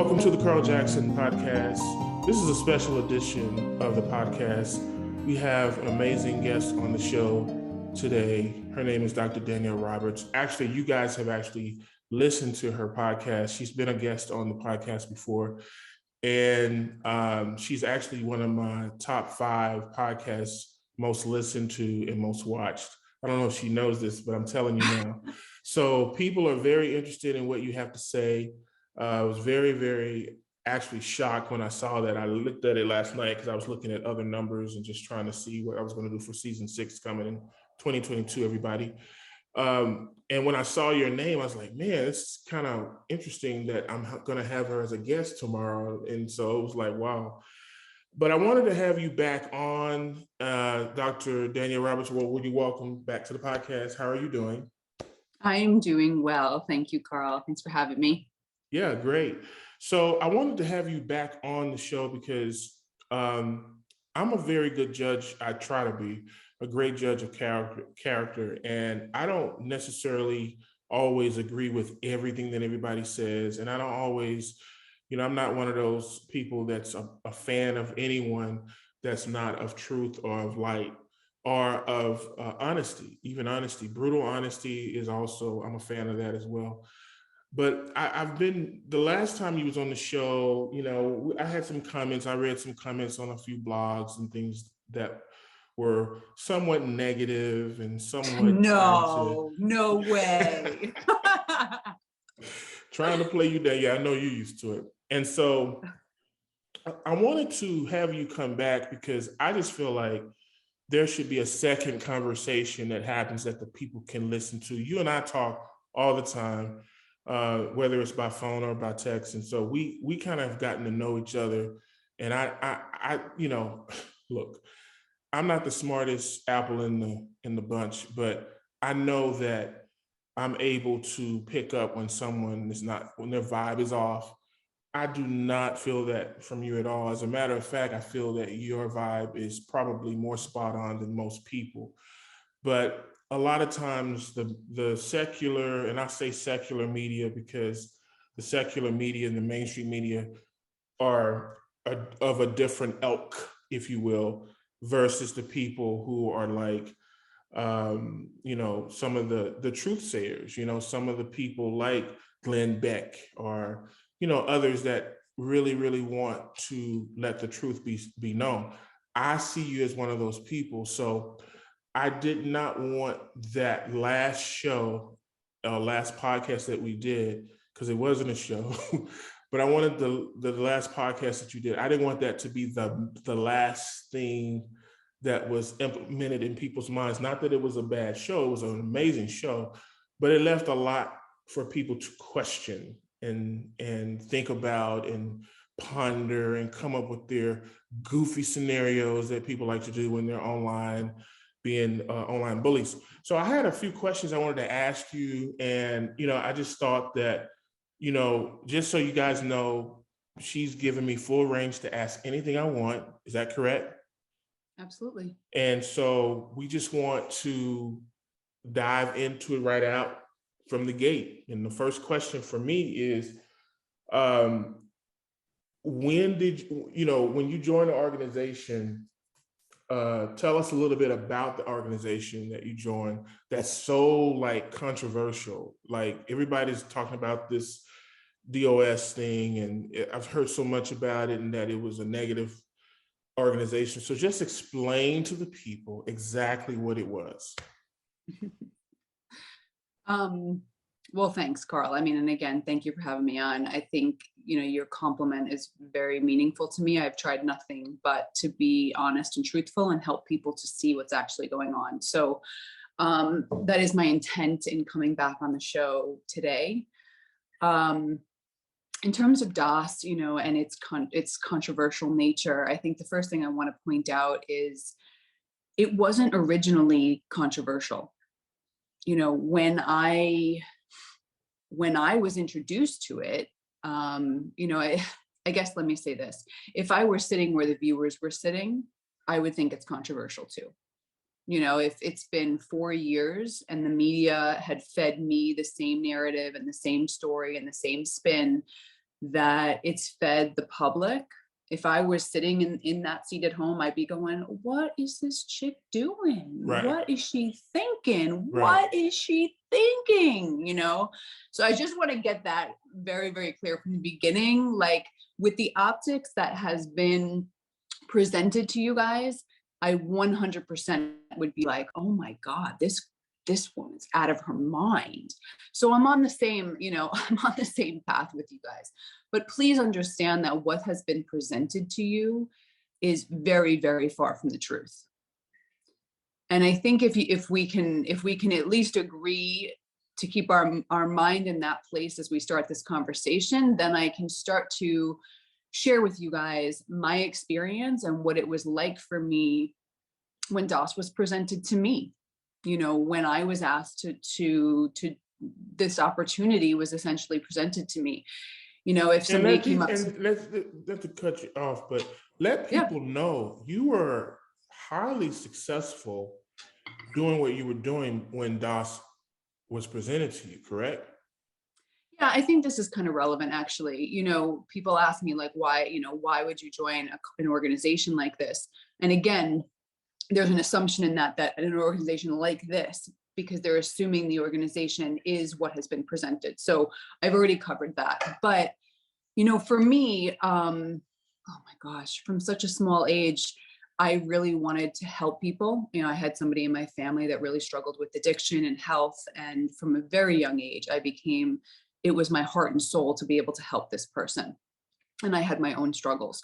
Welcome to the Carl Jackson podcast. This is a special edition of the podcast. We have an amazing guest on the show today. Her name is Dr. DanielleRoberts. Actually, you guys have actually listened to her podcast. She's been a guest on the podcast before. And she's actually one of my top 5 podcasts most listened to and most watched. I don't know if she knows this, but I'm telling you now. So people are very interested in what you have to say. I was very, very actually shocked when I saw that. I looked at it last night because I was looking at other numbers and just trying to see what I was going to do for season 6 coming in 2022, everybody. And when I saw your name, I was like, man, it's kind of interesting that I'm going to have her as a guest tomorrow. And so it was like, wow. But I wanted to have you back on, Dr. DanielleRoberts. Well, would you welcome back to the podcast? How are you doing? I'm doing well. Thank you, Carl. Thanks for having me. Yeah, great. So I wanted to have you back on the show because I'm a very good judge. I try to be a great judge of character, and I don't necessarily always agree with everything that everybody says. And I don't always, I'm not one of those people that's a fan of anyone that's not of truth or of light or of honesty, even honesty. Brutal honesty is also, I'm a fan of that as well. But I've been, the last time you was on the show, I had some comments. I read some comments on a few blogs and things that were somewhat negative and somewhat No way. trying to play you down. Yeah, I know you're used to it. And so I wanted to have you come back because I just feel like there should be a second conversation that happens that the people can listen to. You and I talk all the time, whether it's by phone or by text. And so we kind of have gotten to know each other. And I look, I'm not the smartest apple in the bunch, but I know that I'm able to pick up when someone is not, when their vibe is off. I do not feel that from you at all. As a matter of fact, I feel that your vibe is probably more spot on than most people. But a lot of times the secular, and I say secular media because the secular media and the mainstream media are of a different ilk, if you will, versus the people who are like, some of the truth sayers, some of the people like Glenn Beck or, others that really, really want to let the truth be known. I see you as one of those people. So I did not want that last show, last podcast that we did, because it wasn't a show, but I wanted the last podcast that you did. I didn't want that to be the last thing that was implemented in people's minds. Not that it was a bad show, it was an amazing show, but it left a lot for people to question and think about and ponder and come up with their goofy scenarios that people like to do when they're online, being online bullies. So I had a few questions I wanted to ask you. And, I just thought that, just so you guys know, she's given me full range to ask anything I want. Is that correct? Absolutely. And so we just want to dive into it right out from the gate. And the first question for me is, when you joined the organization, tell us a little bit about the organization that you joined that's so controversial. Like everybody's talking about this DOS thing, and I've heard so much about it and that it was a negative organization. So just explain to the people exactly what it was. Well, thanks, Carl. And again, thank you for having me on. I think, your compliment is very meaningful to me. I've tried nothing but to be honest and truthful and help people to see what's actually going on. So that is my intent in coming back on the show today. In terms of DOS, and its controversial nature, I think the first thing I want to point out is it wasn't originally controversial. When I was introduced to it, I guess, let me say this. If I were sitting where the viewers were sitting, I would think it's controversial too. If it's been 4 years and the media had fed me the same narrative and the same story and the same spin, that it's fed the public. If I was sitting in that seat at home, I'd be going, what is this chick doing? Right. What is she thinking? Right. What is she thinking? So I just want to get that very, very clear from the beginning. Like, with the optics that has been presented to you guys, I 100% would be like, oh my God, this woman's out of her mind. So I'm on the same, I'm on the same path with you guys. But please understand that what has been presented to you is very, very far from the truth. And I think if we can at least agree to keep our mind in that place as we start this conversation, then I can start to share with you guys my experience and what it was like for me when DOS was presented to me. When I was asked to this opportunity was essentially presented to me. If somebody came up and let's not to cut you off, but let people know you were highly successful doing what you were doing when DOS was presented to you, correct? Yeah, I think this is kind of relevant, actually. People ask me, like, why would you join an organization like this? And again, there's an assumption in that an organization like this, because they're assuming the organization is what has been presented. So I've already covered that. But, for me, oh my gosh, from such a small age, I really wanted to help people. I had somebody in my family that really struggled with addiction and health. And from a very young age, it was my heart and soul to be able to help this person. And I had my own struggles.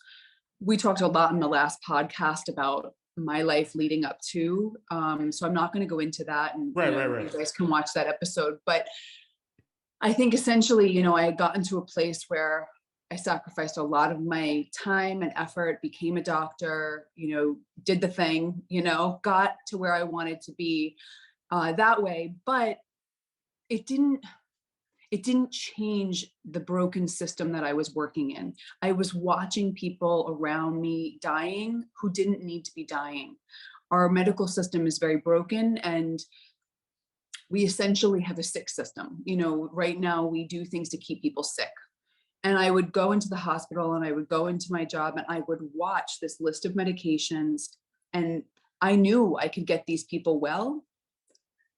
We talked a lot in the last podcast about my life leading up to. So I'm not going to go into that. And right. You guys can watch that episode. But I think essentially, I had gotten to a place where I sacrificed a lot of my time and effort, became a doctor, did the thing, got to where I wanted to be that way. But it didn't change the broken system that I was working in. I was watching people around me dying who didn't need to be dying. Our medical system is very broken, and we essentially have a sick system. Right now we do things to keep people sick. And I would go into the hospital and I would go into my job and I would watch this list of medications, and I knew I could get these people well,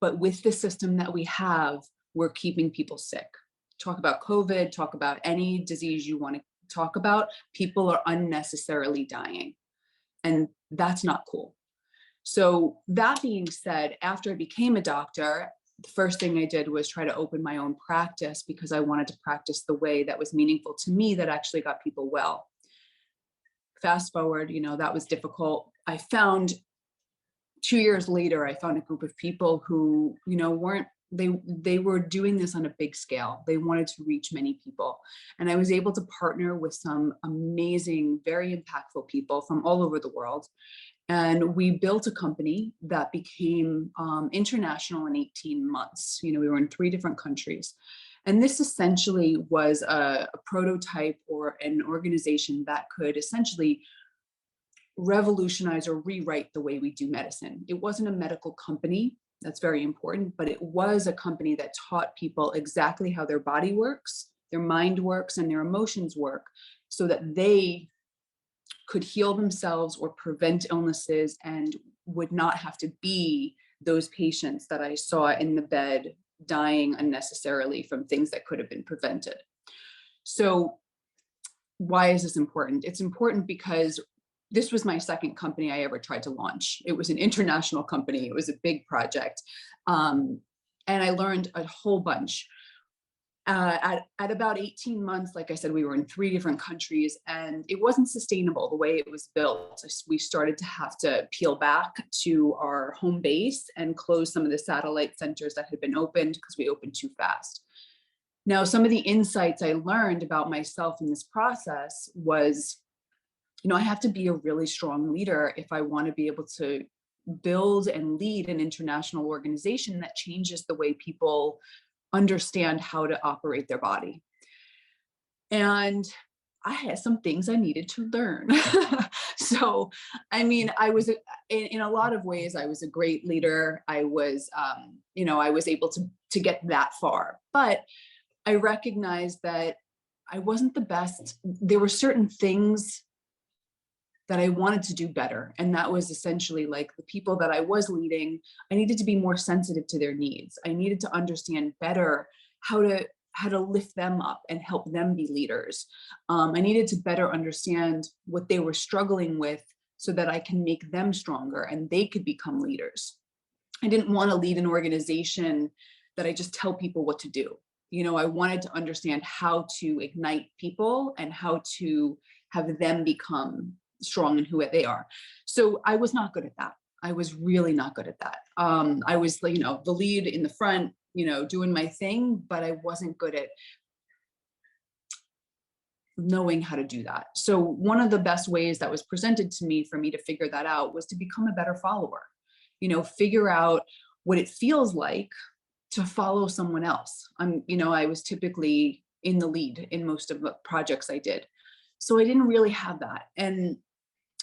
but with the system that we have, we're keeping people sick. Talk about COVID, talk about any disease you want to talk about. People are unnecessarily dying, and that's not cool. So that being said, after I became a doctor, the first thing I did was try to open my own practice, because I wanted to practice the way that was meaningful to me, that actually got people well. Fast forward, that was difficult. I found 2 years later, I found a group of people who, they were doing this on a big scale. They wanted to reach many people. And I was able to partner with some amazing, very impactful people from all over the world. And we built a company that became international in 18 months. We were in 3 different countries. And this essentially was a prototype or an organization that could essentially revolutionize or rewrite the way we do medicine. It wasn't a medical company. That's very important, but it was a company that taught people exactly how their body works, their mind works, and their emotions work, so that they could heal themselves or prevent illnesses and would not have to be those patients that I saw in the bed dying unnecessarily from things that could have been prevented. So why is this important? It's important because this was my second company I ever tried to launch. It was an international company. It was a big project. And I learned a whole bunch. At about 18 months, like I said, we were in 3 different countries, and it wasn't sustainable the way it was built. We started to have to peel back to our home base and close some of the satellite centers that had been opened because we opened too fast. Now, some of the insights I learned about myself in this process was, I have to be a really strong leader if I want to be able to build and lead an international organization that changes the way people understand how to operate their body. And I had some things I needed to learn. So, I was, in a lot of ways, I was a great leader. I was, I was able to get that far, but I recognized that I wasn't the best. There were certain things that I wanted to do better. And that was essentially like the people that I was leading, I needed to be more sensitive to their needs. I needed to understand better how to lift them up and help them be leaders. I needed to better understand what they were struggling with so that I can make them stronger and they could become leaders. I didn't want to lead an organization that I just tell people what to do. You know, I wanted to understand how to ignite people and how to have them become strong in who they are. So I was not good at that. I was really not good at that. I was, you know, the lead in the front, you know, doing my thing, but I wasn't good at knowing how to do that. So one of the best ways that was presented to me for me to figure that out was to become a better follower. You know, figure out what it feels like to follow someone else. You know, I was typically in the lead in most of the projects I did. So I didn't really have that. And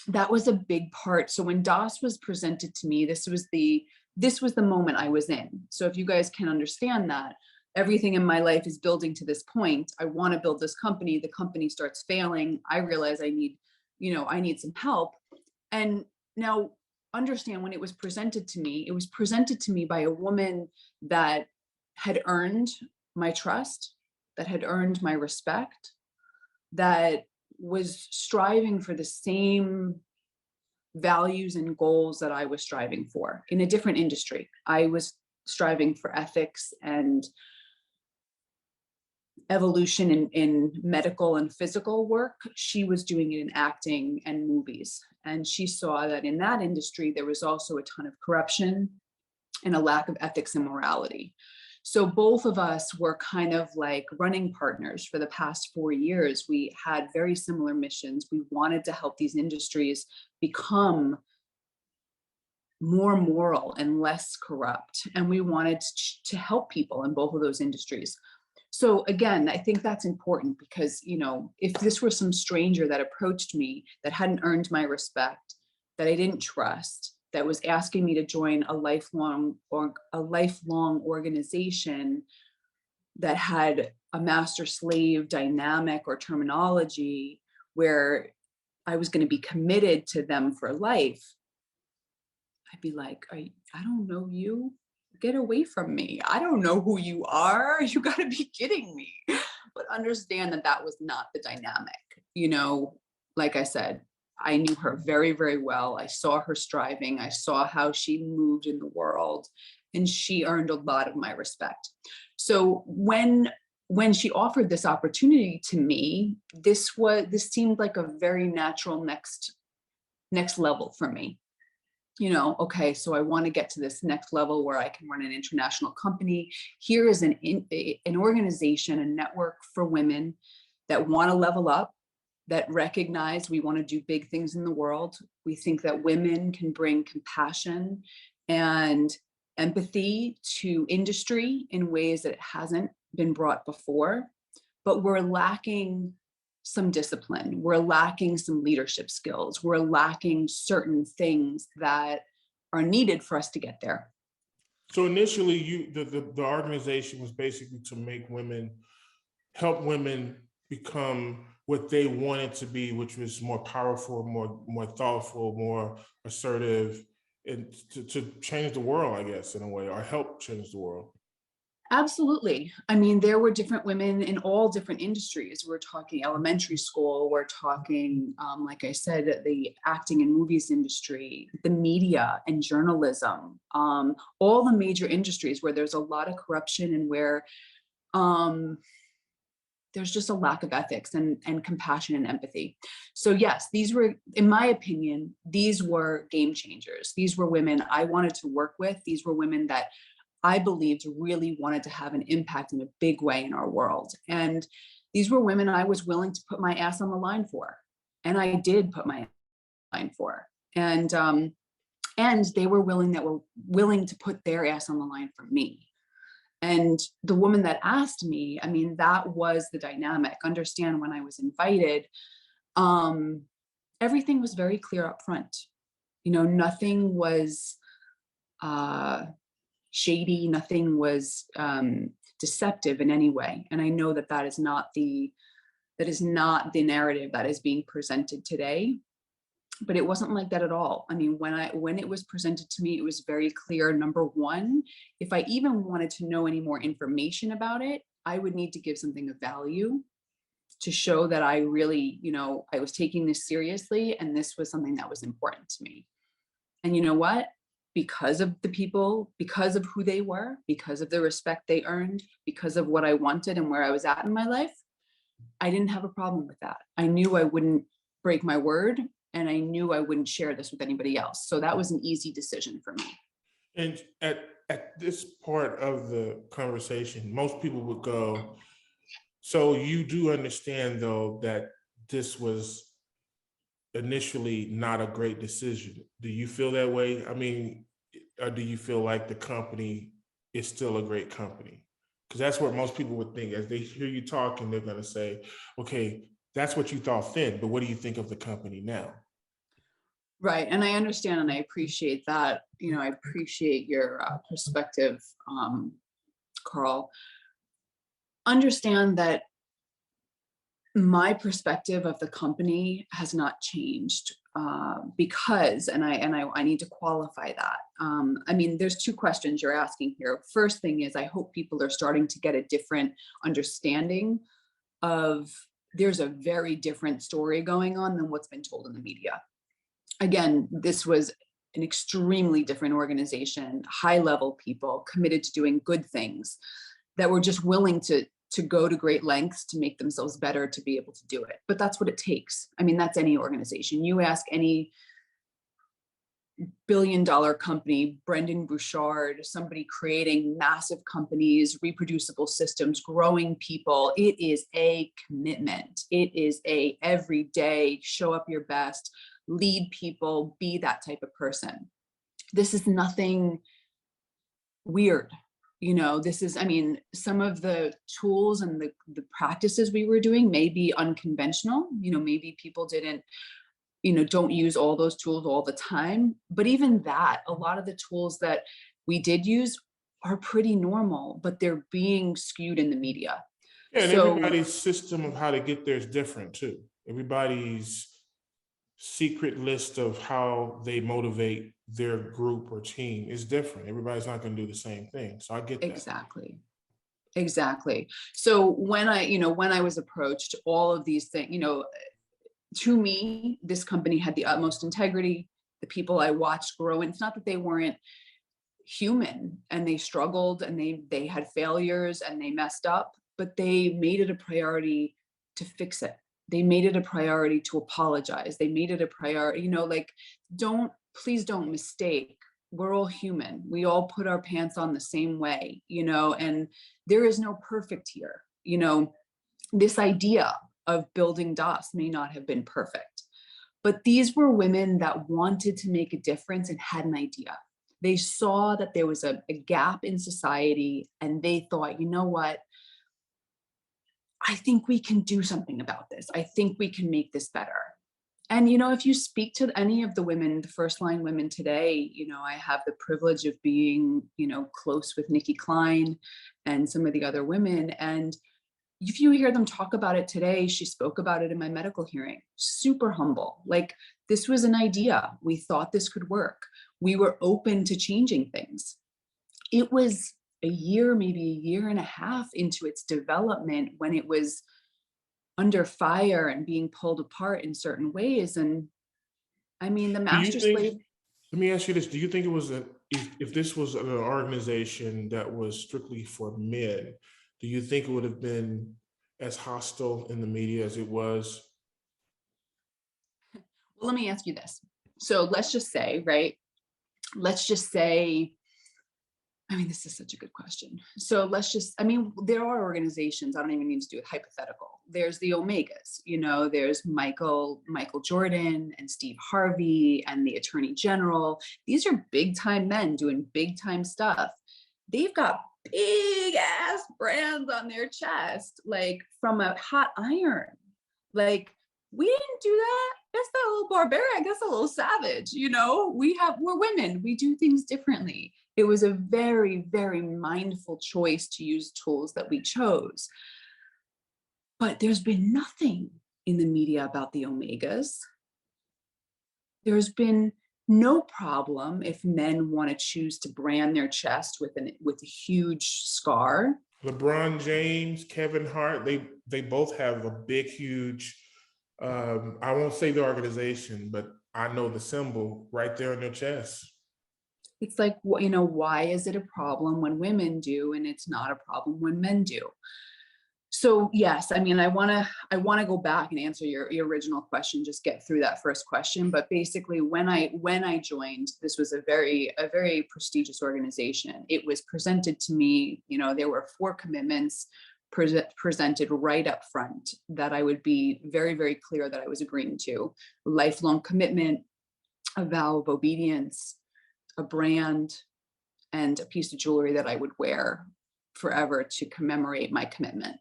that was a big part. So when DOS was presented to me, this was the moment I was in. So if you guys can understand that, everything in my life is building to this point. I want to build this company. The company starts failing. I realize I need some help. And now understand, when it was presented to me, it was presented to me by a woman that had earned my trust, that had earned my respect, that was striving for the same values and goals that I was striving for in a different industry. I was striving for ethics and evolution in medical and physical work. She was doing it in acting and movies. And she saw that in that industry, there was also a ton of corruption and a lack of ethics and morality. So both of us were kind of like running partners for the past 4 years. We had very similar missions. We wanted to help these industries become more moral and less corrupt. And we wanted to help people in both of those industries. So again, I think that's important because, you know, if this were some stranger that approached me that hadn't earned my respect, that I didn't trust, that was asking me to join a lifelong organization that had a master-slave dynamic or terminology where I was going to be committed to them for life, I'd be like, I don't know you. Get away from me. I don't know who you are. You got to be kidding me. But understand that that was not the dynamic. You know, like I said, I knew her very, very well. I saw her striving. I saw how she moved in the world, and she earned a lot of my respect. So when she offered this opportunity to me, this seemed like a very natural next level for me. You know, okay, so I want to get to this next level where I can run an international company. Here is an organization, a network for women that want to level up, that recognize we want to do big things in the world. We think that women can bring compassion and empathy to industry in ways that it hasn't been brought before, but we're lacking some discipline. We're lacking some leadership skills. We're lacking certain things that are needed for us to get there. So initially, the organization was basically to help women become what they wanted to be, which was more powerful, more thoughtful, more assertive, and to change the world, I guess, in a way, or help change the world. Absolutely. I mean, there were different women in all different industries. We're talking elementary school, we're talking, like I said, the acting and movies industry, the media and journalism, all the major industries where there's a lot of corruption and where there's just a lack of ethics and compassion and empathy. So yes, these were, in my opinion, these were game changers. These were women I wanted to work with. These were women that I believed really wanted to have an impact in a big way in our world. And these were women I was willing to put my ass on the line for. And I did put my line for. And they were willing to put their ass on the line for me. And the woman that asked me, I mean, that was the dynamic. Understand, when I was invited, everything was very clear up front. You know, nothing was shady, nothing was deceptive in any way. And I know that that is not the That is not the narrative that is being presented today. But it wasn't like that at all. I mean, when it was presented to me, it was very clear. Number one, if I even wanted to know any more information about it, I would need to give something of value to show that I really, I was taking this seriously and this was something that was important to me. And you know what? Because of the people, because of who they were, because of the respect they earned, because of what I wanted and where I was at in my life, I didn't have a problem with that. I knew I wouldn't break my word, and I knew I wouldn't share this with anybody else. So that was an easy decision for me. And at this part of the conversation, most people would go, so you do understand though that this was initially not a great decision. Do you feel that way? I mean, or do you feel like the company is still a great company? Because that's what most people would think. As they hear you talking, they're going to say, okay, that's what you thought then, but what do you think of the company now? Right. And I understand and I appreciate that. I appreciate your perspective, Carl. Understand that my perspective of the company has not changed because, and I need to qualify that. I mean, there's two questions you're asking here. First thing is, I hope people are starting to get a different understanding of there's a very different story going on than what's been told in the media. Again, this was an extremely different organization, high level people committed to doing good things that were just willing to go to great lengths to make themselves better to be able to do it. But that's what it takes. I mean, that's any organization. You ask any billion-dollar company, Brendan Bouchard, somebody creating massive companies, reproducible systems, growing people, it is a commitment. It is a everyday show up your best, lead people, be that type of person. This is nothing weird. This is, I mean, some of the tools and the practices we were doing may be unconventional. Maybe people didn't, don't use all those tools all the time. But even that, a lot of the tools that we did use are pretty normal, but they're being skewed in the media. Yeah, and everybody's system of how to get there is different too. Everybody's secret list of how they motivate their group or team is different. Everybody's not going to do the same thing. So I get that. Exactly. So when I was approached, all of these things, to me, this company had the utmost integrity. The people I watched grow, and it's not that they weren't human and they struggled and they had failures and they messed up, but they made it a priority to fix it. They made it a priority to apologize. They made it a priority, please don't mistake. We're all human. We all put our pants on the same way, and there is no perfect here. This idea of building DOS may not have been perfect, but these were women that wanted to make a difference and had an idea. They saw that there was a gap in society and they thought, you know what? I think we can do something about this. I think we can make this better. And, if you speak to any of the women, the first line women today, I have the privilege of being, close with Nikki Klein and some of the other women. And if you hear them talk about it today, she spoke about it in my medical hearing, super humble. Like, this was an idea. We thought this could work. We were open to changing things. It was a year, maybe a year and a half into its development when it was under fire and being pulled apart in certain ways. And I mean, the master slave. Let me ask you this. Do you think it was if this was an organization that was strictly for men, do you think it would have been as hostile in the media as it was? Well, let me ask you this. So let's just say, I mean, this is such a good question. So there are organizations, I don't even need to do it hypothetical. There's the Omegas, there's Michael Jordan and Steve Harvey and the Attorney General. These are big time men doing big time stuff. They've got big ass brands on their chest, like from a hot iron. Like, we didn't do that. That's a little barbaric. That's a little savage. We're women. We do things differently. It was a very, very mindful choice to use tools that we chose. But there's been nothing in the media about the omegas. There's been no problem if men want to choose to brand their chest with a huge scar. LeBron James, Kevin Hart, they both have a big, huge, I won't say the organization, but I know the symbol right there on their chest. It's like, you know, why is it a problem when women do and it's not a problem when men do? So yes, I mean, I want to go back and answer your original question, just get through that first question. But basically, when I joined, this was a very prestigious organization. It was presented to me, you know, there were 4 commitments presented right up front that I would be very, very clear that I was agreeing to: lifelong commitment, a vow of obedience, a brand, and a piece of jewelry that I would wear forever to commemorate my commitment.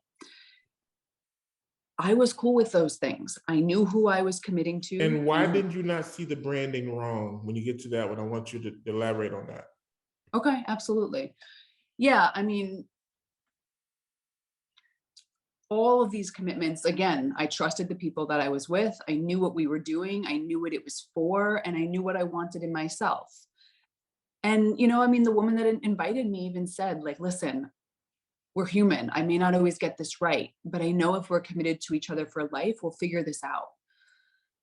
I was cool with those things. I knew who I was committing to. And why did you not see the branding wrong? When you get to that one, I want you to elaborate on that. Okay, absolutely. Yeah, I mean, all of these commitments, again, I trusted the people that I was with. I knew what we were doing. I knew what it was for, and I knew what I wanted in myself. And, you know, I mean, the woman that invited me even said, like, listen, we're human. I may not always get this right, but I know if we're committed to each other for life, we'll figure this out.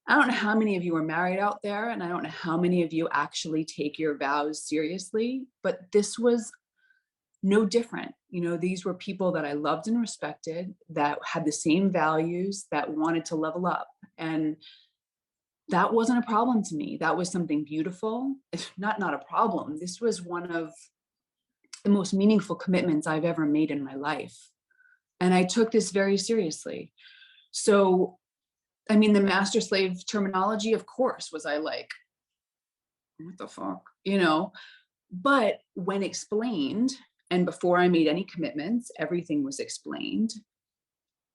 I don't know how many of you are married out there, and I don't know how many of you actually take your vows seriously, but this was no different. You know, these were people that I loved and respected, that had the same values, that wanted to level up. And that wasn't a problem to me. That was something beautiful. It's not a problem. This was one of the most meaningful commitments I've ever made in my life. And I took this very seriously. So, I mean, the master slave terminology, of course, was I like, what the fuck, you know? But when explained, and before I made any commitments, everything was explained.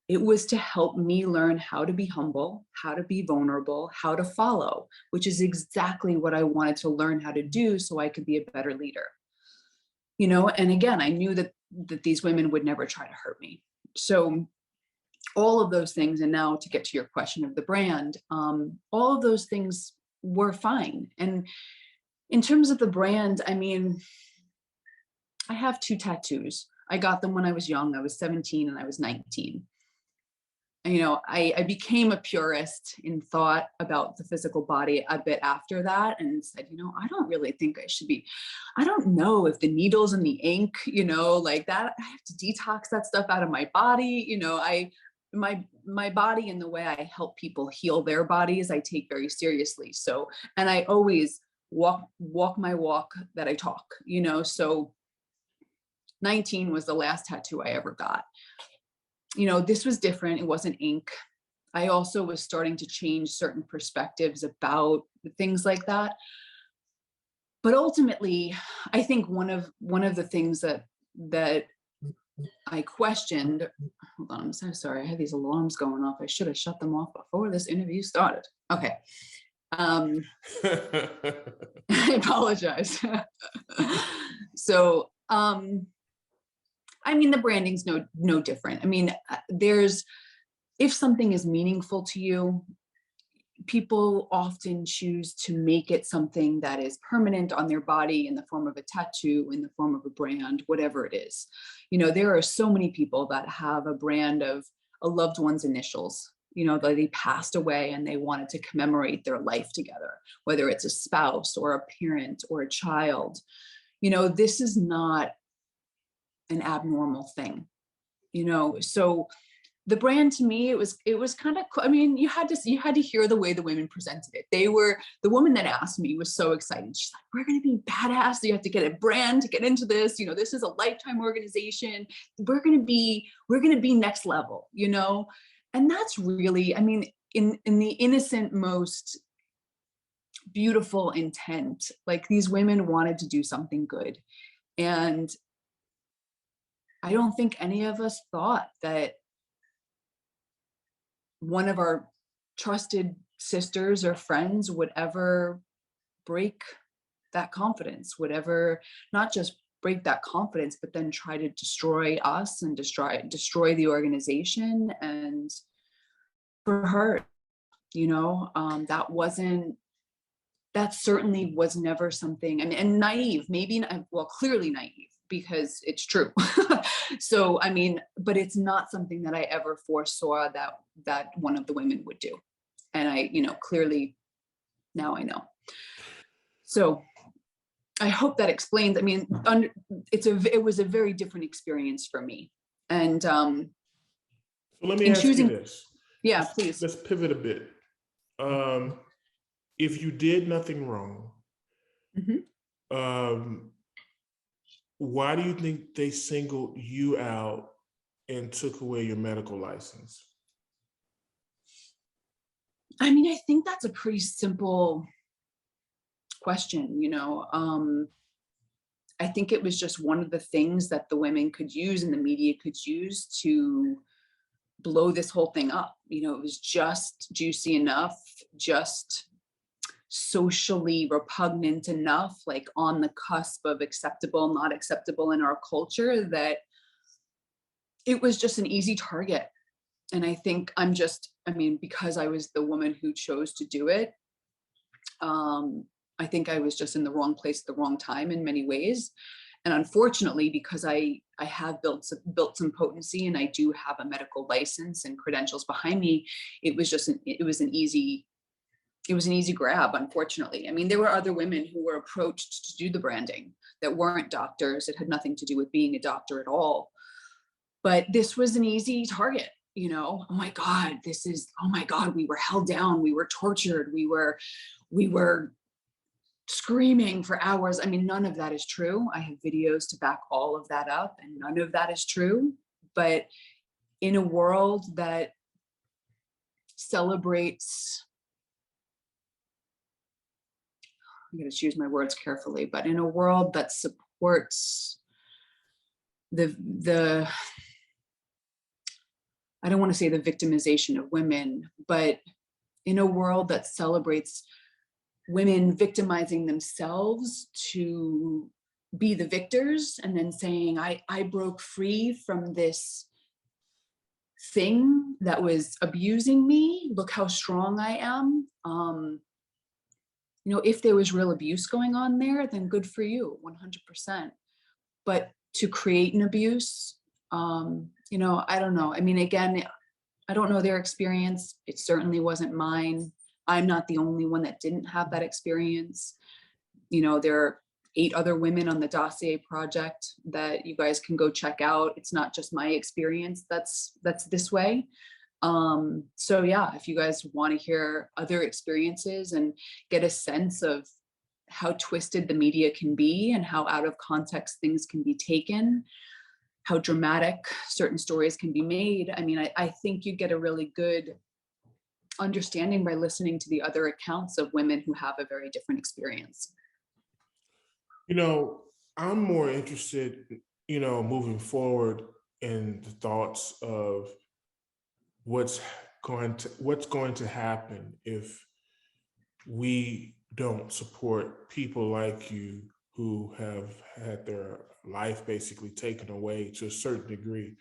It was to help me learn how to be humble, how to be vulnerable, how to follow, which is exactly what I wanted to learn how to do so I could be a better leader. You know, and again, I knew that these women would never try to hurt me. So all of those things, and now to get to your question of the brand, all of those things were fine. And in terms of the brand, I mean, I have 2 tattoos. I got them when I was young. I was 17 and I was 19. You know, I became a purist in thought about the physical body a bit after that, and said, you know, I don't really think I should be, I don't know if the needles and the ink, you know, like that, I have to detox that stuff out of my body. You know, my body and the way I help people heal their bodies, I take very seriously. So, and I always walk my walk that I talk, you know. So 19 was the last tattoo I ever got. You know, this was different. It wasn't ink. I also was starting to change certain perspectives about things like that. But ultimately, I think one of the things that I questioned, hold on, I'm so sorry. I had these alarms going off. I should have shut them off before this interview started. Okay. I apologize. So, I mean, the branding's no different. I mean, if something is meaningful to you, people often choose to make it something that is permanent on their body in the form of a tattoo, in the form of a brand, whatever it is. You know, there are so many people that have a brand of a loved one's initials, you know, that they passed away and they wanted to commemorate their life together, whether it's a spouse or a parent or a child. You know, this is not an abnormal thing, you know. So the brand, to me, it was kind of, I mean, you had to hear the way the women presented it. The woman that asked me was so excited. She's like, we're going to be badass. You have to get a brand to get into this. You know, this is a lifetime organization. We're going to be next level, you know? And that's really, I mean, in the innocent, most beautiful intent, like, these women wanted to do something good. And I don't think any of us thought that one of our trusted sisters or friends would ever break that confidence, would ever not just break that confidence, but then try to destroy us and destroy the organization. And for her, that certainly was never something, and naive, maybe not, well, clearly naive, because it's true. So, but it's not something that I ever foresaw that one of the women would do. And I, clearly now I know. So I hope that explains. It was a very different experience for me. And So let me ask you this. Yeah, please. Let's pivot a bit. If you did nothing wrong, why do you think they singled you out and took away your medical license? I think that's a pretty simple question. I think it was just one of the things that the women could use and the media could use to blow this whole thing up. It was just juicy enough, just socially repugnant enough, like on the cusp of acceptable, not acceptable in our culture, that it was just an easy target. And I think because I was the woman who chose to do it, I think I was just in the wrong place at the wrong time in many ways. And unfortunately, because I have built some potency and I do have a medical license and credentials behind me, it was an easy grab, unfortunately. There were other women who were approached to do the branding that weren't doctors. It had nothing to do with being a doctor at all. But this was an easy target, oh my God, we were held down, we were tortured, we were screaming for hours. None of that is true. I have videos to back all of that up, and none of that is true. But in a world that celebrates, I'm going to choose my words carefully, but in a world that supports the I don't want to say the victimization of women, but in a world that celebrates women victimizing themselves to be the victors and then saying, I broke free from this thing that was abusing me. Look how strong I am. If there was real abuse going on there, then good for you, 100%. But to create an abuse, I don't know. Again, I don't know their experience. It certainly wasn't mine. I'm not the only one that didn't have that experience. There are 8 other women on the dossier project that you guys can go check out. It's not just my experience that's this way. So yeah, if you guys want to hear other experiences and get a sense of how twisted the media can be and how out of context things can be taken, how dramatic certain stories can be made, I think you get a really good understanding by listening to the other accounts of women who have a very different experience. I'm more interested, moving forward in the thoughts of what's going to happen if we don't support people like you who have had their life basically taken away to a certain degree.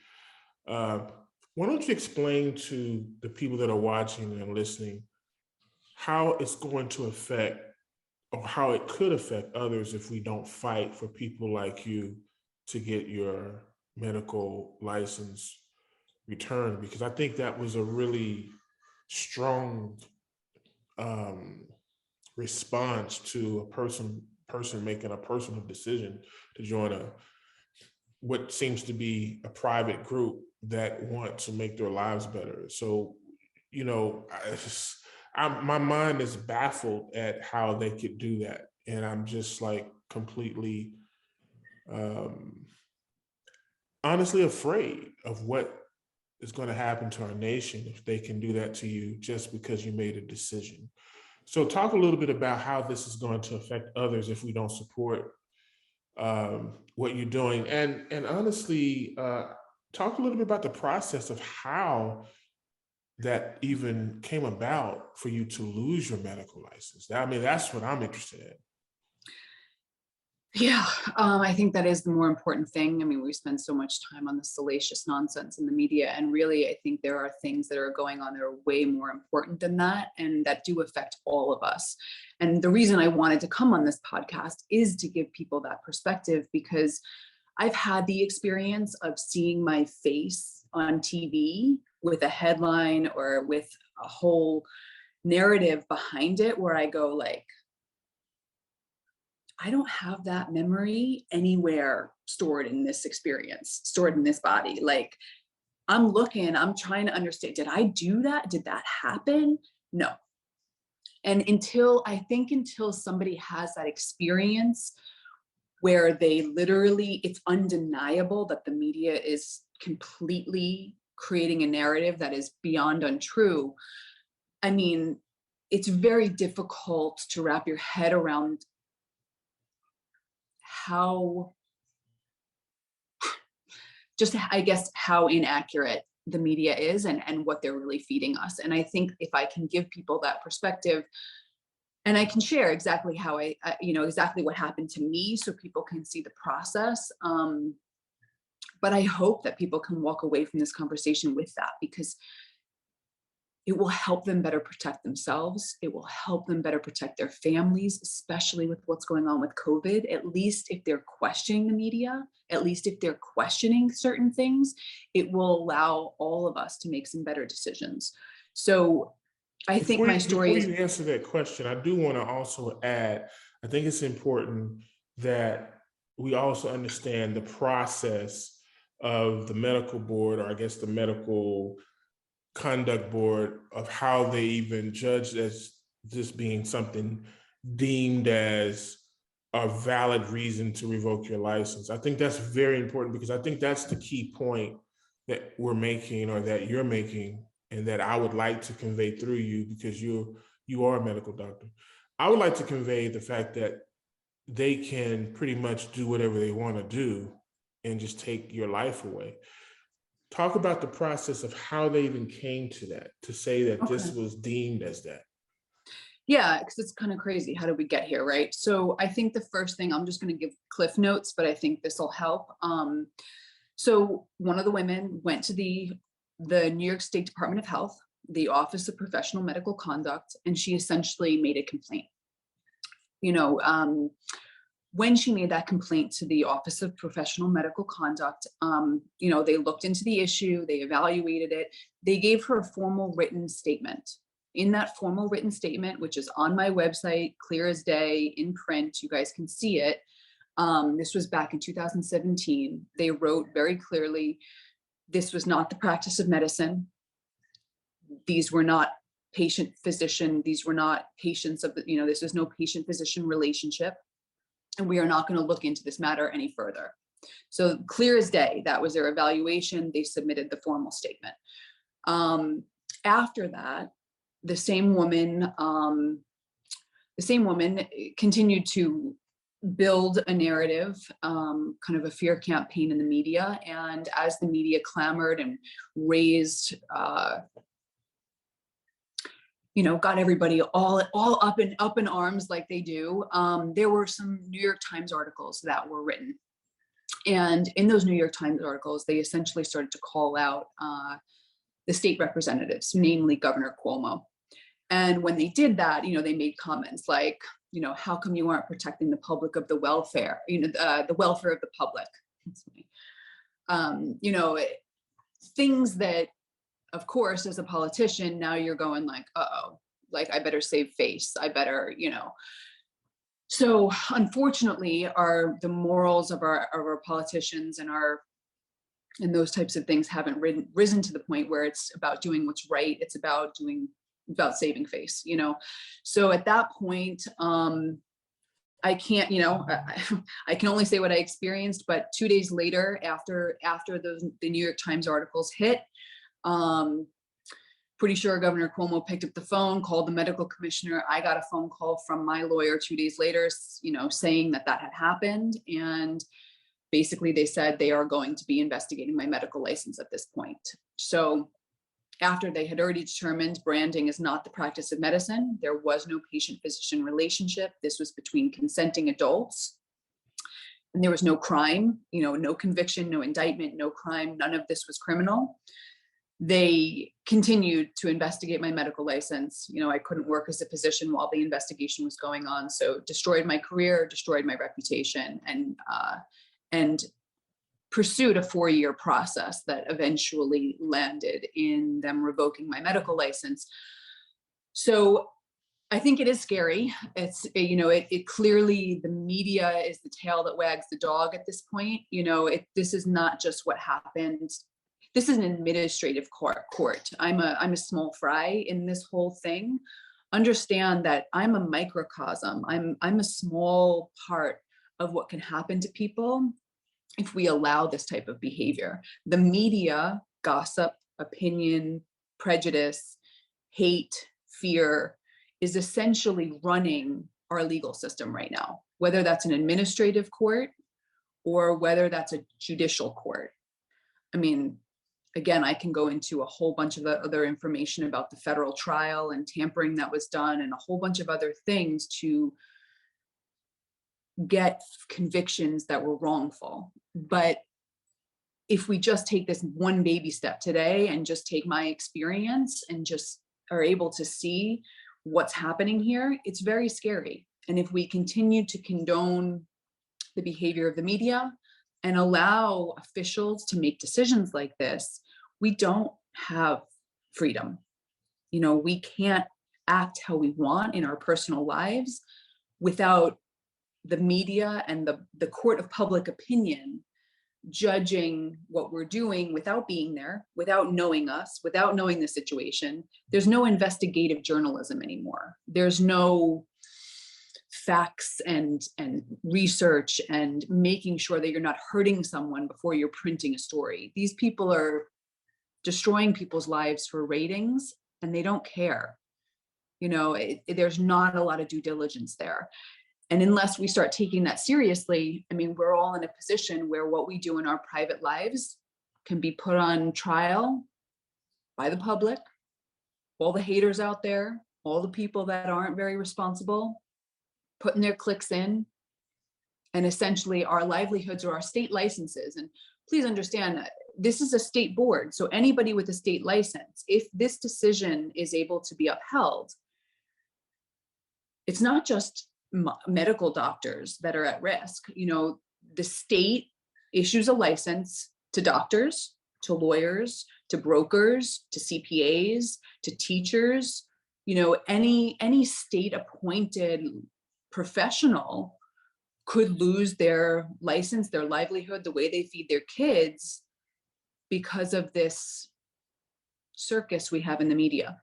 Why don't you explain to the people that are watching and listening how it's going to affect, or how it could affect others if we don't fight for people like you to get your medical license returned? Because I think that was a really strong response to a person making a personal decision to join what seems to be a private group that want to make their lives better. So, my mind is baffled at how they could do that. And I'm just like completely, honestly afraid of what is going to happen to our nation if they can do that to you just because you made a decision. So talk a little bit about how this is going to affect others if we don't support what you're doing. And honestly, talk a little bit about the process of how that even came about for you to lose your medical license. That's what I'm interested in. Yeah, I think that is the more important thing. I mean, we spend so much time on the salacious nonsense in the media, and really, I think there are things that are going on that are way more important than that, and that do affect all of us. And the reason I wanted to come on this podcast is to give people that perspective, because I've had the experience of seeing my face on TV with a headline or with a whole narrative behind it, where I go like, I don't have that memory anywhere stored in this experience, stored in this body. Like, I'm looking, I'm trying to understand, did I do that? Did that happen? No. And I think until somebody has that experience where they literally, it's undeniable that the media is completely creating a narrative that is beyond untrue. I mean, it's very difficult to wrap your head around how, just I guess how inaccurate the media is, and what they're really feeding us. And I think if I can give people that perspective, and I can share exactly how exactly what happened to me, so people can see the process. But I hope that people can walk away from this conversation with that, because it will help them better protect themselves. It will help them better protect their families, especially with what's going on with COVID. At least if they're questioning the media, at least if they're questioning certain things, it will allow all of us to make some better decisions. So I think my story Before you answer that question, I do want to also add, I think it's important that we also understand the process of the medical board, or I guess the medical conduct board, of how they even judge as this being something deemed as a valid reason to revoke your license. I think that's very important, because I think that's the key point that we're making, or that you're making, and that I would like to convey through you, because you are a medical doctor. I would like to convey the fact that they can pretty much do whatever they want to do and just take your life away. Talk about the process of how they even came to that, to say that this was deemed as that. Yeah, because it's kind of crazy. How did we get here, right? So I think the first thing, I'm just going to give cliff notes, but I think this will help. So one of the women went to the New York State Department of Health, the Office of Professional Medical Conduct, and she essentially made a complaint. When she made that complaint to the Office of Professional Medical Conduct, they looked into the issue, they evaluated it, they gave her a formal written statement. In that formal written statement, which is on my website, clear as day, in print, you guys can see it. This was back in 2017. They wrote very clearly, this was not the practice of medicine. These were not patient-physician, these were not patients of this is no patient-physician relationship. And we are not going to look into this matter any further. So clear as day, that was their evaluation. They submitted the formal statement. After that, the same woman continued to build a narrative, kind of a fear campaign in the media. And as the media clamored and raised, got everybody all up in arms like they do, there were some New York Times articles that were written. And in those New York Times articles, they essentially started to call out the state representatives, namely Governor Cuomo. And when they did that, they made comments like, how come you aren't protecting the public of the welfare, the welfare of the public? Things that, of course, as a politician, now you're going like, uh-oh, like I better save face. I better, So unfortunately, the morals of our politicians and those types of things haven't risen to the point where it's about doing what's right. It's about saving face, So at that point, I can't, I can only say what I experienced, but 2 days later, after the New York Times articles hit, pretty sure Governor Cuomo picked up the phone, called the medical commissioner. I got a phone call from my lawyer 2 days later, saying that had happened. And basically they said they are going to be investigating my medical license at this point. So after they had already determined branding is not the practice of medicine, there was no patient-physician relationship. This was between consenting adults. and there was no crime, no conviction, no indictment, no crime, none of this was criminal. They continued to investigate my medical license. I couldn't work as a physician while the investigation was going on. So destroyed my career, destroyed my reputation, and pursued a 4-year process that eventually landed in them revoking my medical license. So I think it is scary. It's, it clearly, the media is the tail that wags the dog at this point. This is not just what happened. This is an administrative court. I'm a small fry in this whole thing. Understand that I'm a microcosm. I'm a small part of what can happen to people if we allow this type of behavior. The media, gossip, opinion, prejudice, hate, fear is essentially running our legal system right now, whether that's an administrative court or whether that's a judicial court. I mean, again, I can go into a whole bunch of other information about the federal trial and tampering that was done and a whole bunch of other things to get convictions that were wrongful. But if we just take this one baby step today and just take my experience and just are able to see what's happening here, it's very scary. And if we continue to condone the behavior of the media and allow officials to make decisions like this, we don't have freedom. We can't act how we want in our personal lives without the media and the court of public opinion judging what we're doing without being there, without knowing us, without knowing the situation. There's no investigative journalism anymore. There's no facts and research and making sure that you're not hurting someone before you're printing a story. These people are destroying people's lives for ratings and they don't care. There's not a lot of due diligence there. And unless we start taking that seriously, I mean, we're all in a position where what we do in our private lives can be put on trial by the public, all the haters out there, all the people that aren't very responsible, putting their clicks in, and essentially our livelihoods or our state licenses. And please understand that this is a state board. So anybody with a state license, if this decision is able to be upheld, it's not just medical doctors that are at risk. The state issues a license to doctors, to lawyers, to brokers, to CPAs, to teachers. Any state appointed professional could lose their license, their livelihood, the way they feed their kids because of this circus we have in the media.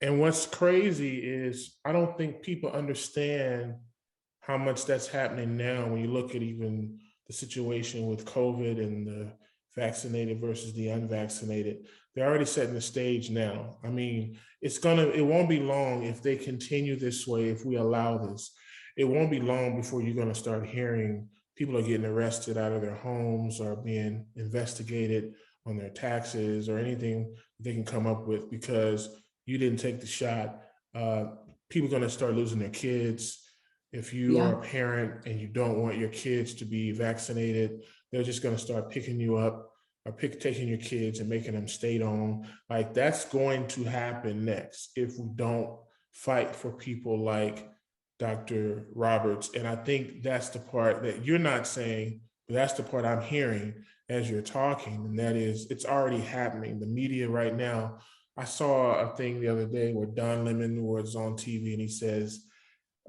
And what's crazy is I don't think people understand how much that's happening now when you look at even the situation with COVID and the vaccinated versus the unvaccinated. They're already setting the stage now. I mean, it won't be long if they continue this way, if we allow this. It won't be long before you're going to start hearing people are getting arrested out of their homes or being investigated on their taxes or anything they can come up with because you didn't take the shot. People are going to start losing their kids. If you are a parent and you don't want your kids to be vaccinated, they're just going to start picking you up or taking your kids and making them state owned. Like that's going to happen next if we don't fight for people like Dr. Roberts. And I think that's the part that you're not saying, but that's the part I'm hearing as you're talking. And that is, it's already happening. The media right now, I saw a thing the other day where Don Lemon was on TV and he says,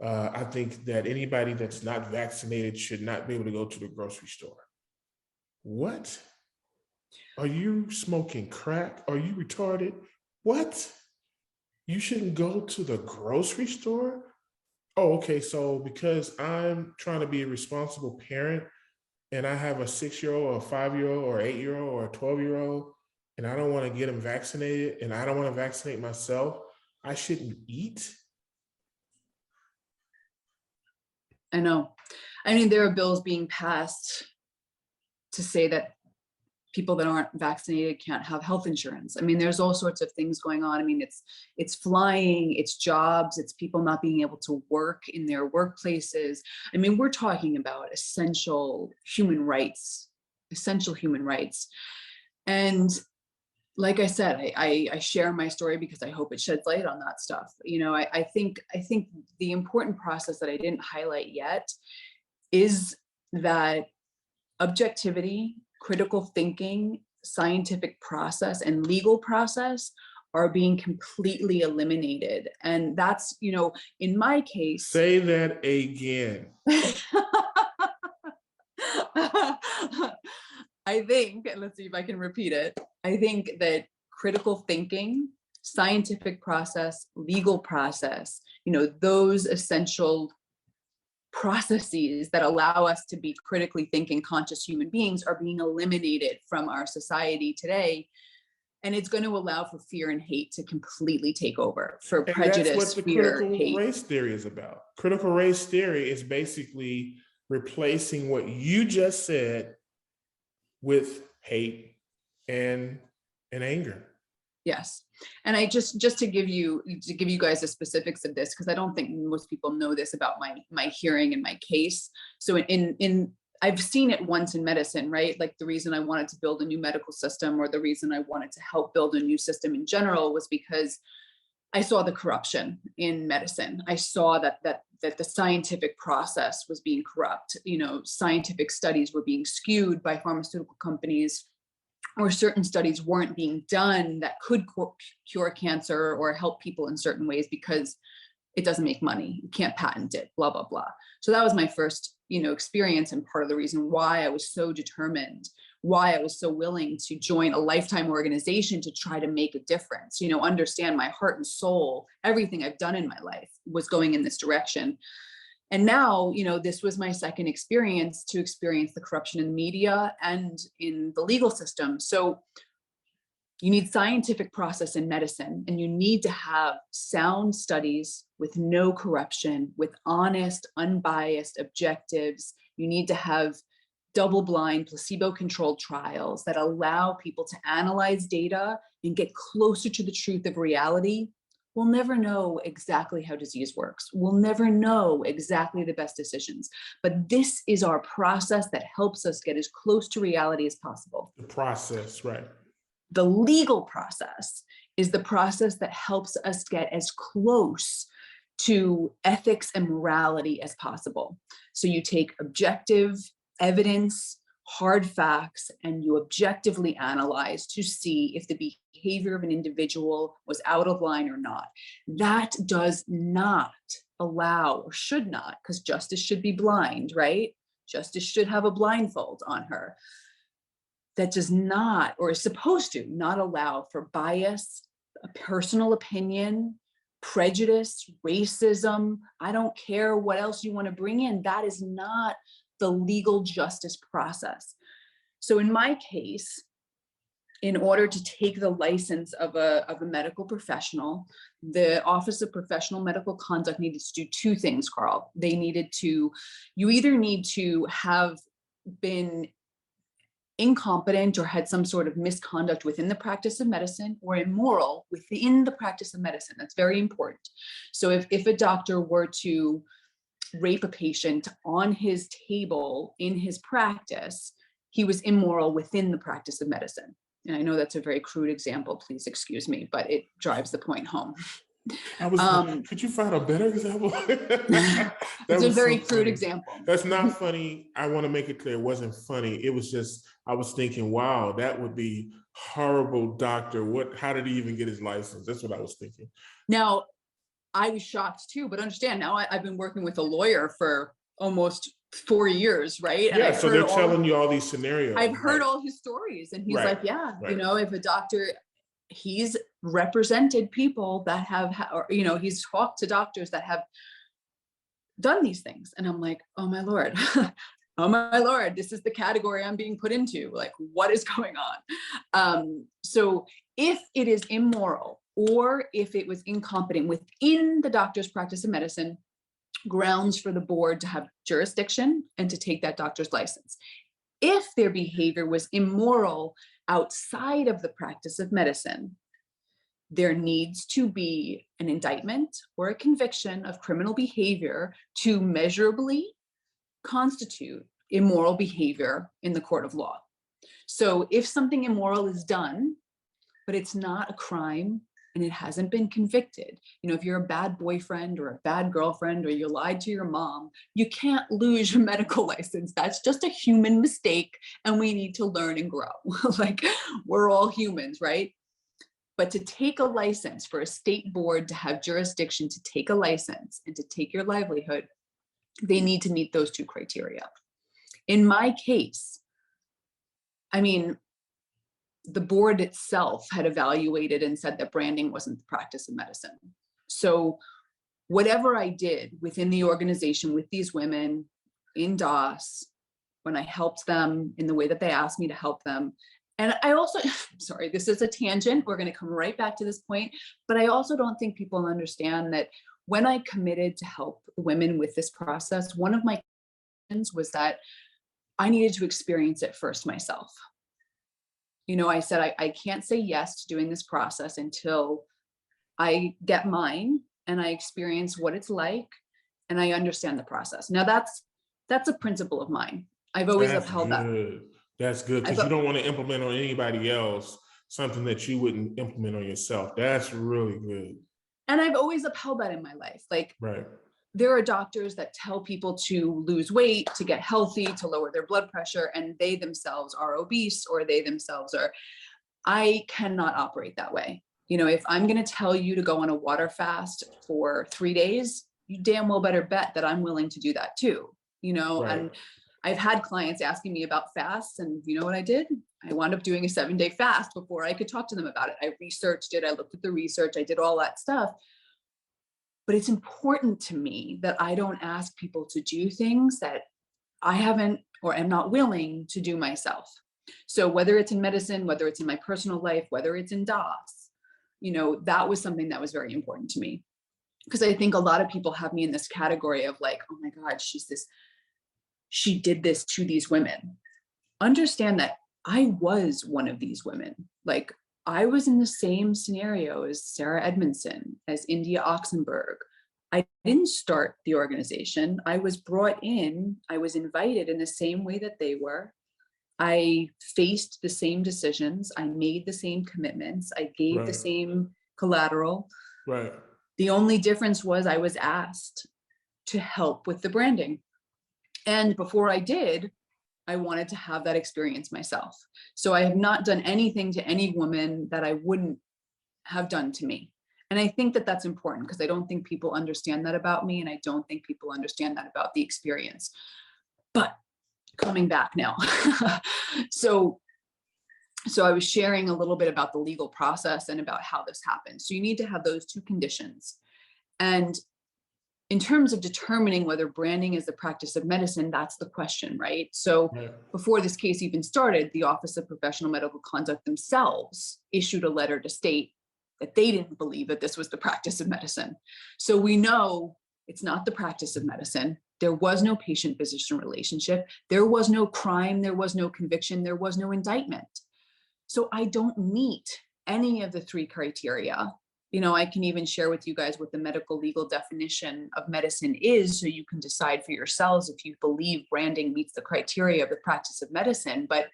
I think that anybody that's not vaccinated should not be able to go to the grocery store. What? Are you smoking crack? Are you retarded? What? You shouldn't go to the grocery store? Oh, okay. So because I'm trying to be a responsible parent and I have a 6-year-old or a 5-year-old or 8-year-old or a 12-year-old, and I don't want to get them vaccinated and I don't want to vaccinate myself, I shouldn't eat? I know. I mean, there are bills being passed to say that people that aren't vaccinated can't have health insurance. I mean, there's all sorts of things going on. I mean, it's flying, it's jobs, it's people not being able to work in their workplaces. I mean, we're talking about essential human rights. And like I said, I share my story because I hope it sheds light on that stuff. You know, I think the important process that I didn't highlight yet is that objectivity, critical thinking, scientific process, and legal process are being completely eliminated. And that's, you know, in my case. Say that again. I think, and let's see if I can repeat it. I think that critical thinking, scientific process, legal process, you know, those essential processes that allow us to be critically thinking, conscious human beings are being eliminated from our society today. And it's going to allow for fear and hate to completely take over, for And prejudice, that's what the fear, critical hate. race theory is about. Critical race theory is basically replacing what you just said with hate and anger. Yes. And I just to give you guys the specifics of this, because I don't think most people know this about my hearing and my case. So in I've seen it once in medicine, right? Like the reason I wanted to build a new medical system, or the reason I wanted to help build a new system in general, was because I saw the corruption in medicine. I saw that the scientific process was being corrupt. You know, scientific studies were being skewed by pharmaceutical companies, or certain studies weren't being done that could cure cancer or help people in certain ways because it doesn't make money. You can't patent it, blah, blah, blah. So that was my first, you know, experience, and part of the reason why I was so determined, why I was so willing to join a lifetime organization to try to make a difference, you know, understand my heart and soul, everything I've done in my life was going in this direction. And now, you know, this was my second experience to experience the corruption in the media and in the legal system. So you need scientific process in medicine, and you need to have sound studies with no corruption, with honest, unbiased objectives. You need to have double-blind, placebo-controlled trials that allow people to analyze data and get closer to the truth of reality. We'll never know exactly how disease works. We'll never know exactly the best decisions. But this is our process that helps us get as close to reality as possible. The process, right. The legal process is the process that helps us get as close to ethics and morality as possible. So you take objective evidence, hard facts, and you objectively analyze to see if the behavior of an individual was out of line or not. That does not allow, or should not, because justice should be blind, right? Justice should have a blindfold on her. That does not, or is supposed to not, allow for bias, a personal opinion, prejudice, racism. I don't care what else you want to bring in. That is not the legal justice process. So in my case, in order to take the license of a medical professional, the Office of Professional Medical Conduct needed to do two things, Carl. They needed to, you either need to have been incompetent or had some sort of misconduct within the practice of medicine, or immoral within the practice of medicine. That's very important. So if a doctor were to rape a patient on his table in his practice, he was immoral within the practice of medicine. And I know that's a very crude example, please excuse me, but it drives the point home. Could you find a better example? It's a very crude example. That's not funny. I want to make it clear, it wasn't funny. It was just, I was thinking, wow, that would be horrible, doctor. How did he even get his license? That's what I was thinking. Now, I was shocked too, but understand now I've been working with a lawyer for almost 4 years, right? Yeah, so they're telling you all these scenarios. I've heard all his stories, and he's like, yeah, you know, if a doctor, he's represented people that have, or, you know, he's talked to doctors that have done these things. And I'm like, oh my Lord, oh my Lord, this is the category I'm being put into. Like, what is going on? So if it is immoral, or if it was incompetent within the doctor's practice of medicine, grounds for the board to have jurisdiction and to take that doctor's license. If their behavior was immoral outside of the practice of medicine, there needs to be an indictment or a conviction of criminal behavior to measurably constitute immoral behavior in the court of law. So if something immoral is done, but it's not a crime and it hasn't been convicted, if you're a bad boyfriend or a bad girlfriend, or you lied to your mom, you can't lose your medical license. That's just a human mistake, and we need to learn and grow. Like, we're all humans, right? But to take a license, for a state board to have jurisdiction to take a license and to take your livelihood, they need to meet those two criteria. In my case, the board itself had evaluated and said that branding wasn't the practice of medicine. So whatever I did within the organization with these women in DOS, when I helped them in the way that they asked me to help them, and I also, sorry, this is a tangent, we're going to come right back to this point, but I also don't think people understand that when I committed to help women with this process, one of my conditions was that I needed to experience it first myself. I said, I can't say yes to doing this process until I get mine and I experience what it's like and I understand the process. Now that's a principle of mine. I've always upheld that. That's good, because you don't want to implement on anybody else something that you wouldn't implement on yourself. That's really good. And I've always upheld that in my life. Like, right. There are doctors that tell people to lose weight, to get healthy, to lower their blood pressure, and they themselves are obese, or they themselves are. I cannot operate that way. If I'm going to tell you to go on a water fast for 3 days, you damn well better bet that I'm willing to do that too. Right. And I've had clients asking me about fasts, and you know what I did? I wound up doing a 7-day fast before I could talk to them about it. I researched it. I looked at the research. I did all that stuff. But it's important to me that I don't ask people to do things that I haven't or am not willing to do myself. So whether it's in medicine, whether it's in my personal life, whether it's in DOS, that was something that was very important to me. Because I think a lot of people have me in this category of like, oh my God, she did this to these women. Understand that I was one of these women. Like, I was in the same scenario as Sarah Edmondson, as India Oxenberg. I didn't start the organization. I was brought in, I was invited in the same way that they were. I faced the same decisions. I made the same commitments. I gave the same collateral. Right. The only difference was I was asked to help with the branding. And before I did, I wanted to have that experience myself. So I have not done anything to any woman that I wouldn't have done to me. And I think that that's important, because I don't think people understand that about me, and I don't think people understand that about the experience. But coming back now, so I was sharing a little bit about the legal process and about how this happens. So you need to have those two conditions. And in terms of determining whether branding is the practice of medicine, that's the question, right? So before this case even started, the Office of Professional Medical Conduct themselves issued a letter to state that they didn't believe that this was the practice of medicine. So we know it's not the practice of medicine. There was no patient-physician relationship. There was no crime. There was no conviction. There was no indictment. So I don't meet any of the three criteria. I can even share with you guys what the medical legal definition of medicine is, so you can decide for yourselves if you believe branding meets the criteria of the practice of medicine. But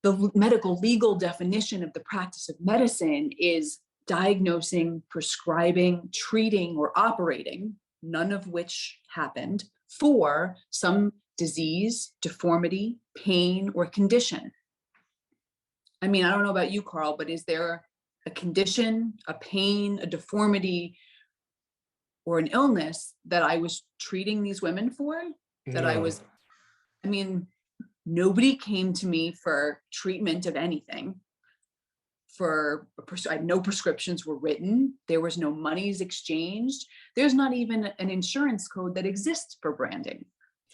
the medical legal definition of the practice of medicine is diagnosing, prescribing, treating, or operating, none of which happened, for some disease, deformity, pain, or condition. I don't know about you, Carl, but is there a condition, a pain, a deformity, or an illness that I was treating these women for? Nobody came to me for treatment of anything. No prescriptions were written. There was no monies exchanged. There's not even an insurance code that exists for branding.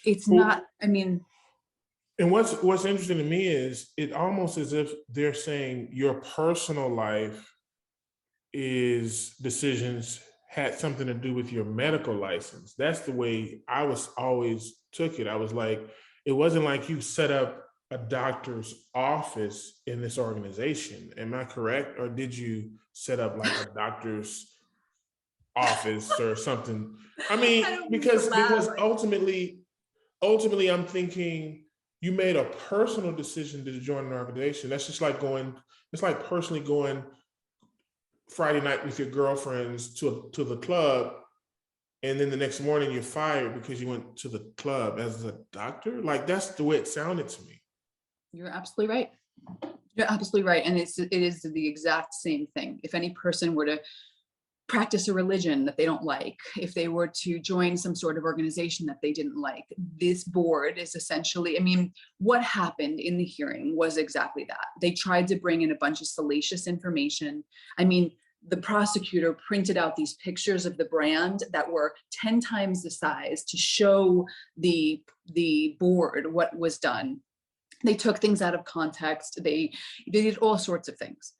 It's not, And what's interesting to me is it almost as if they're saying your personal life decisions had something to do with your medical license. That's the way I was always took it. I was like, it wasn't like you set up a doctor's office in this organization. Am I correct? Or did you set up like a doctor's office or something? I mean, because ultimately I'm thinking you made a personal decision to join an organization. That's just like it's like personally going Friday night with your girlfriends to the club, and then the next morning you're fired because you went to the club as a doctor. Like, that's the way it sounded to me. You're absolutely right. You're absolutely right. And it is the exact same thing. If any person were to practice a religion that they don't like, if they were to join some sort of organization that they didn't like, this board is essentially, I mean, what happened in the hearing was exactly that. They tried to bring in a bunch of salacious information. I mean, the prosecutor printed out these pictures of the brand that were 10 times the size to show the board what was done. They took things out of context. They did all sorts of things.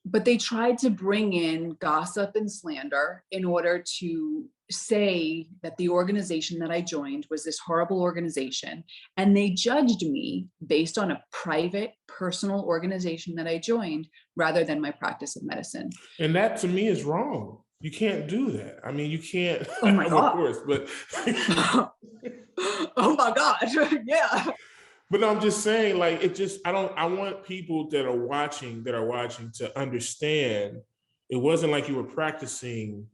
But they tried to bring in gossip and slander in order to say that the organization that I joined was this horrible organization. And they judged me based on a private, personal organization that I joined rather than my practice of medicine. And that to me is wrong. You can't do that. I mean, you can't. Oh my God. Of course, but oh my God. Yeah. But I'm just saying, like, I want people that are watching to understand it wasn't like you were practicing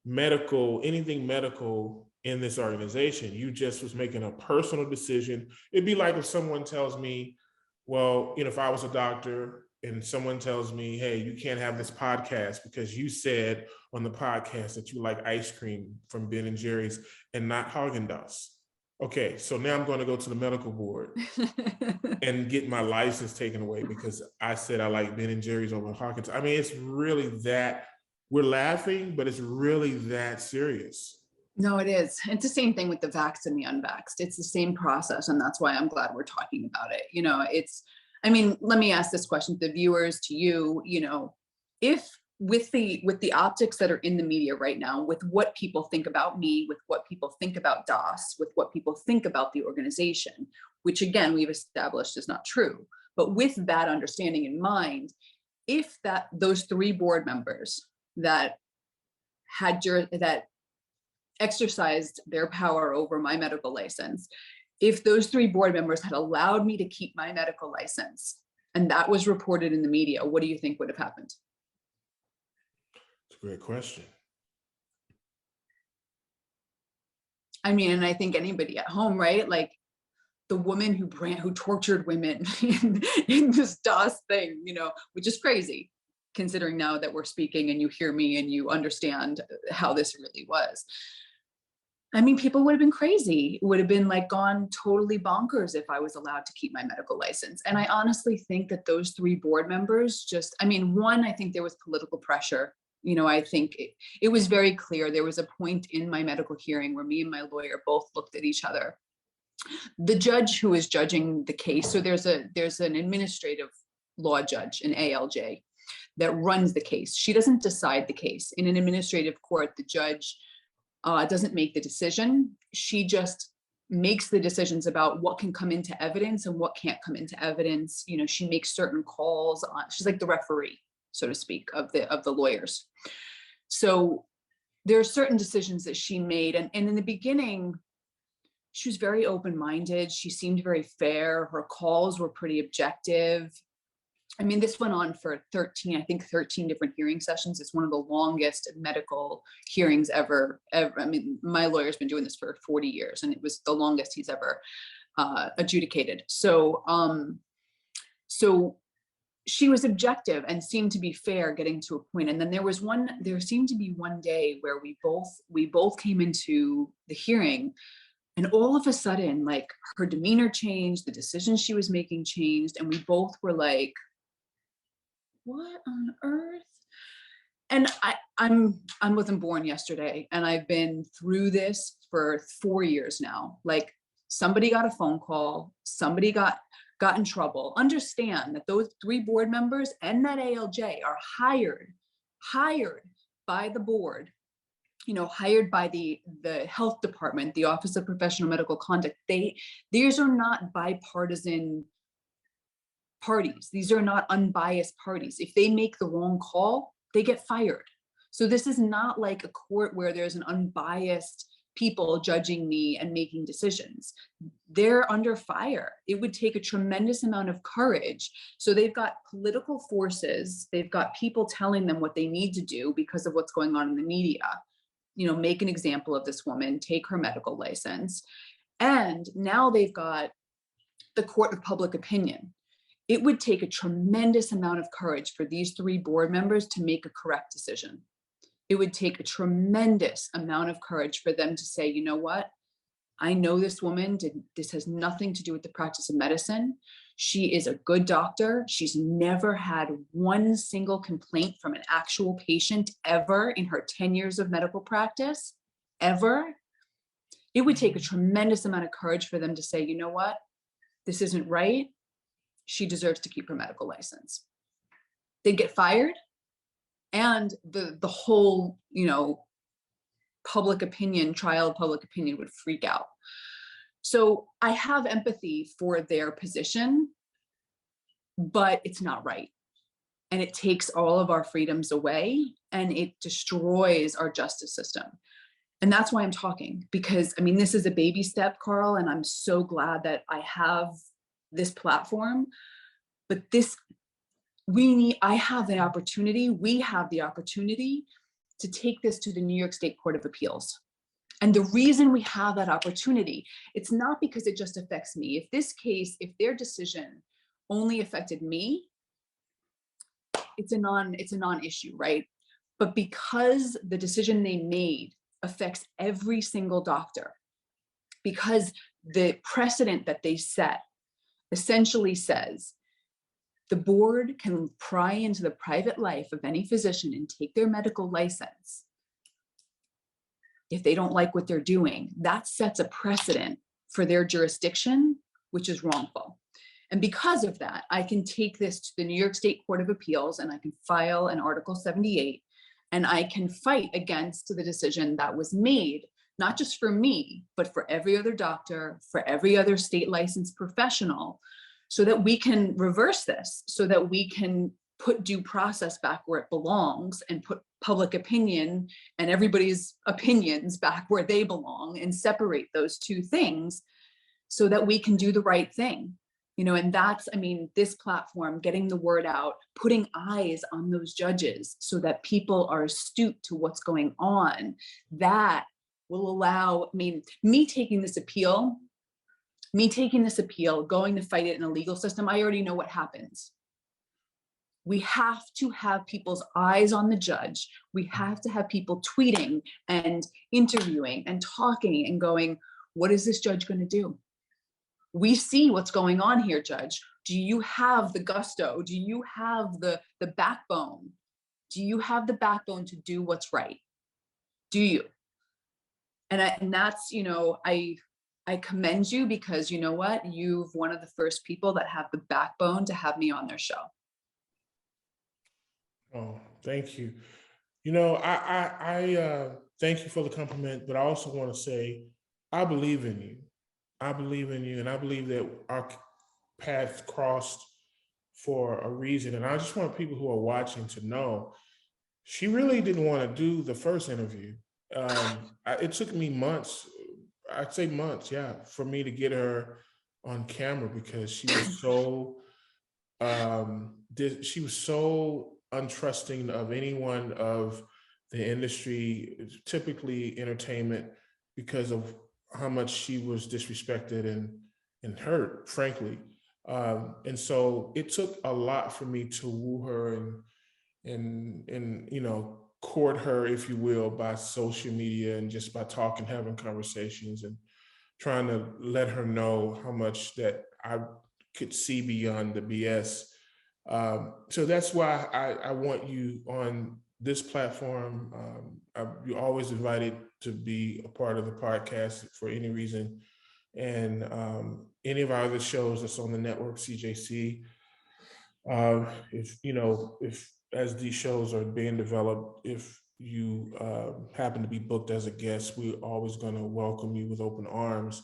anything medical in this organization. You just was making a personal decision. It'd be like if someone tells me, well, if I was a doctor and someone tells me, hey, you can't have this podcast because you said on the podcast that you like ice cream from Ben and Jerry's and not Haagen-Dazs. Okay, so now I'm going to go to the medical board and get my license taken away because I said I like Ben and Jerry's over Hawkins. I mean, it's really that, we're laughing, but it's really that serious. No, it is. It's the same thing with the vaxxed and the unvaxxed. It's the same process. And that's why I'm glad we're talking about it. I mean, let me ask this question to the viewers, to you, if with the optics that are in the media right now, with what people think about me, with what people think about DOS, with what people think about the organization, which again, we've established is not true. But with that understanding in mind, if those 3 board members that exercised their power over my medical license, if those 3 board members had allowed me to keep my medical license, and that was reported in the media, what do you think would have happened? Great question. I mean, and I think anybody at home, right? Like the woman who tortured women in this DOS thing, which is crazy, considering now that we're speaking and you hear me and you understand how this really was. I mean, people would have been crazy. It would have been like gone totally bonkers if I was allowed to keep my medical license. And I honestly think that those 3 board members one, I think there was political pressure. I think it was very clear. There was a point in my medical hearing where me and my lawyer both looked at each other. The judge who is judging the case, so there's an administrative law judge, an ALJ, that runs the case. She doesn't decide the case. In an administrative court, the judge doesn't make the decision. She just makes the decisions about what can come into evidence and what can't come into evidence. She makes certain calls she's like the referee, so to speak, of the lawyers. So there are certain decisions that she made. And in the beginning, she was very open-minded. She seemed very fair. Her calls were pretty objective. I mean, this went on for 13 different hearing sessions. It's one of the longest medical hearings ever. I mean, my lawyer's been doing this for 40 years, and it was the longest he's ever adjudicated. So she was objective and seemed to be fair getting to a point. And then there seemed to be one day where we both came into the hearing, and all of a sudden, like, her demeanor changed, the decisions she was making changed. And we both were like, what on earth? And I wasn't born yesterday, and I've been through this for 4 years now. Like, somebody got a phone call, somebody got in trouble. Understand that those 3 board members and that ALJ are hired by the board hired by the health department, the Office of Professional Medical Conduct. These are not bipartisan parties. These are not unbiased parties. If they make the wrong call, they get fired. So this is not like a court where there's an unbiased people judging me and making decisions. They're under fire. It would take a tremendous amount of courage. So they've got political forces, they've got people telling them what they need to do because of what's going on in the media. Make an example of this woman, take her medical license. And now they've got the court of public opinion. It would take a tremendous amount of courage for these 3 board members to make a correct decision. It would take a tremendous amount of courage for them to say, you know what? I know this woman this has nothing to do with the practice of medicine. She is a good doctor. She's never had one single complaint from an actual patient ever in her 10 years of medical practice, ever. It would take a tremendous amount of courage for them to say, you know what? This isn't right. She deserves to keep her medical license. They'd get fired, and the whole, public opinion, trial of public opinion would freak out. So I have empathy for their position, but it's not right. And it takes all of our freedoms away, and it destroys our justice system. And that's why I'm talking, because this is a baby step, Carl, and I'm so glad that I have this platform. But I have the opportunity, we have the opportunity to take this to the New York State Court of Appeals. And the reason we have that opportunity, it's not because it just affects me. If their decision only affected me, it's a non-issue, right? But because the decision they made affects every single doctor, because the precedent that they set essentially says the board can pry into the private life of any physician and take their medical license if they don't like what they're doing. That sets a precedent for their jurisdiction, which is wrongful. And because of that, I can take this to the New York State Court of Appeals, and I can file an Article 78, and I can fight against the decision that was made, not just for me, but for every other doctor, for every other state licensed professional, so that we can reverse this, so that we can put due process back where it belongs and put public opinion and everybody's opinions back where they belong, and separate those two things so that we can do the right thing. And that's, this platform, getting the word out, putting eyes on those judges so that people are astute to what's going on, that will allow, me taking this appeal, going to fight it in a legal system, I already know what happens. We have to have people's eyes on the judge. We have to have people tweeting and interviewing and talking and going, what is this judge going to do? We see what's going on here, Judge. Do you have the gusto? Do you have the backbone? Do you have the backbone to do what's right? Do you? And that's, I commend you, because you know what? You've one of the first people that have the backbone to have me on their show. Oh, thank you. I thank you for the compliment, but I also want to say, I believe in you. I believe in you, and I believe that our paths crossed for a reason. And I just want people who are watching to know, she really didn't want to do the first interview. It took me months, I'd say months, for me to get her on camera, because she was so untrusting of anyone of the industry, typically entertainment, because of how much she was disrespected and hurt, frankly. And so it took a lot for me to woo her and court her, if you will, by social media and just by talking, having conversations, and trying to let her know how much that I could see beyond the BS. So that's why I want you on this platform. You're always invited to be a part of the podcast for any reason. And any of our other shows that's on the network, CJC, if as these shows are being developed, if you happen to be booked as a guest, we're always going to welcome you with open arms.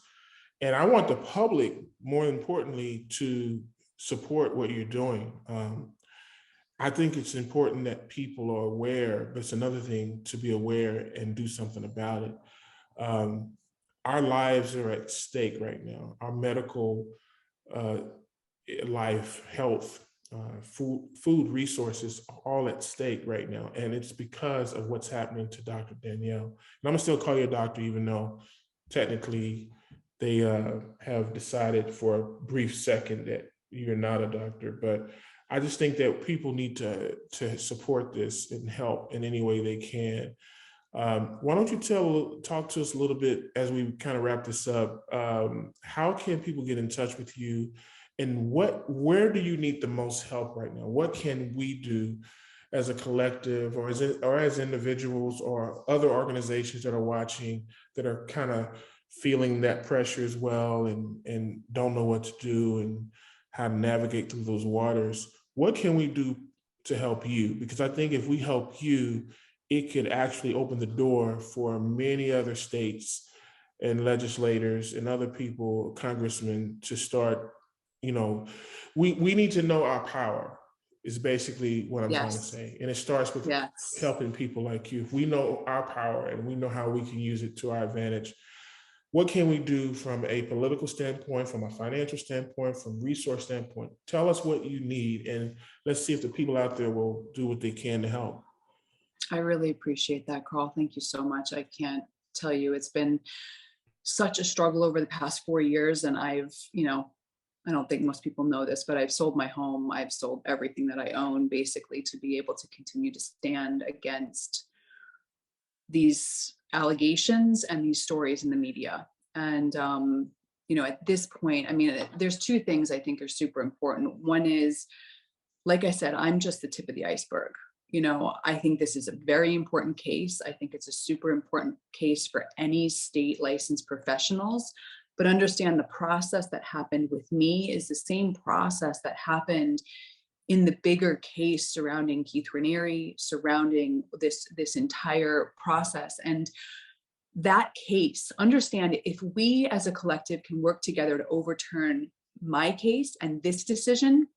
And I want the public, more importantly, to support what you're doing. I think it's important that people are aware, but it's another thing to be aware and do something about it. Our lives are at stake right now. Our medical life, health, food resources are all at stake right now. And it's because of what's happening to Dr. Danielle. And I'm gonna still call you a doctor, even though technically they have decided for a brief second that you're not a doctor. But I just think that people need to support this and help in any way they can. Why don't you talk to us a little bit as we kind of wrap this up? How can people get in touch with you, and where do you need the most help right now? What can we do as a collective, or as individuals, or other organizations that are watching that are kind of feeling that pressure as well, and don't know what to do and how to navigate through those waters? What can we do to help you? Because I think if we help you, it could actually open the door for many other states and legislators and other people, congressmen, to start, we need to know our power, is basically what I'm trying to say. And it starts with helping people like you. If we know our power and we know how we can use it to our advantage, what can we do from a political standpoint, from a financial standpoint, from resource standpoint? Tell us what you need, and let's see if the people out there will do what they can to help. I really appreciate that, Carl. Thank you so much. I can't tell you, it's been such a struggle over the past 4 years. And I've, I don't think most people know this, but I've sold my home. I've sold everything that I own, basically, to be able to continue to stand against these allegations and these stories in the media. And, at this point, there's two things I think are super important. One is, like I said, I'm just the tip of the iceberg. I think this is a very important case. I think it's a super important case for any state licensed professionals, but understand the process that happened with me is the same process that happened in the bigger case surrounding Keith Raniere, surrounding this entire process. And that case, understand, if we as a collective can work together to overturn my case and this decision,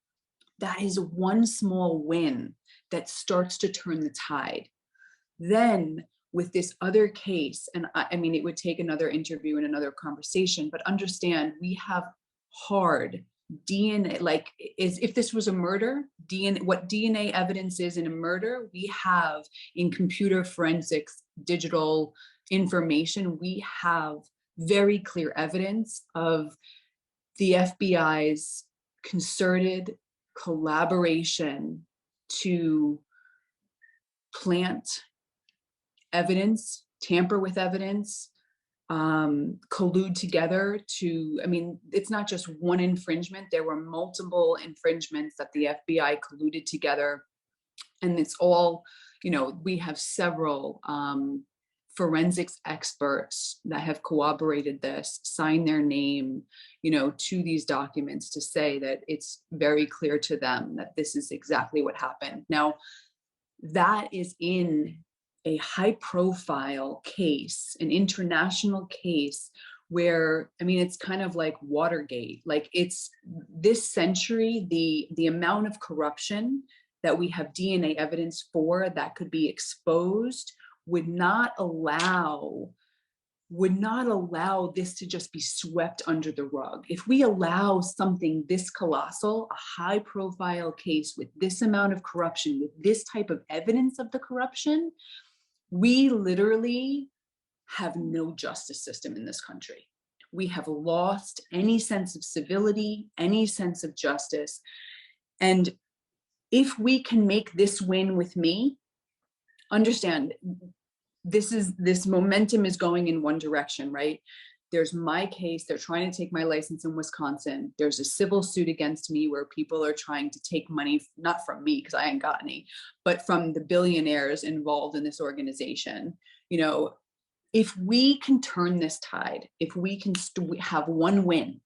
that is one small win that starts to turn the tide. Then with this other case, and it would take another interview and another conversation, but understand we have hard DNA, like if this was a murder, what DNA evidence is in a murder, we have in computer forensics, digital information, we have very clear evidence of the FBI's concerted collaboration to plant evidence, tamper with evidence, collude together to, it's not just one infringement. There were multiple infringements that the FBI colluded together. And it's all, we have several forensics experts that have corroborated this, signed their name, to these documents to say that it's very clear to them that this is exactly what happened. Now, that is in a high profile case, an international case where, it's kind of like Watergate. Like, it's this century, the amount of corruption that we have DNA evidence for that could be exposed would not allow this to just be swept under the rug. If we allow something this colossal, a high profile case with this amount of corruption, with this type of evidence of the corruption, we literally have no justice system in this country. We have lost any sense of civility, any sense of justice. And if we can make this win with me, understand, this momentum is going in one direction, right? There's my case. They're trying to take my license in Wisconsin. There's a civil suit against me where people are trying to take money, not from me, because I ain't got any, but from the billionaires involved in this organization. If we can turn this tide, if we can have one win,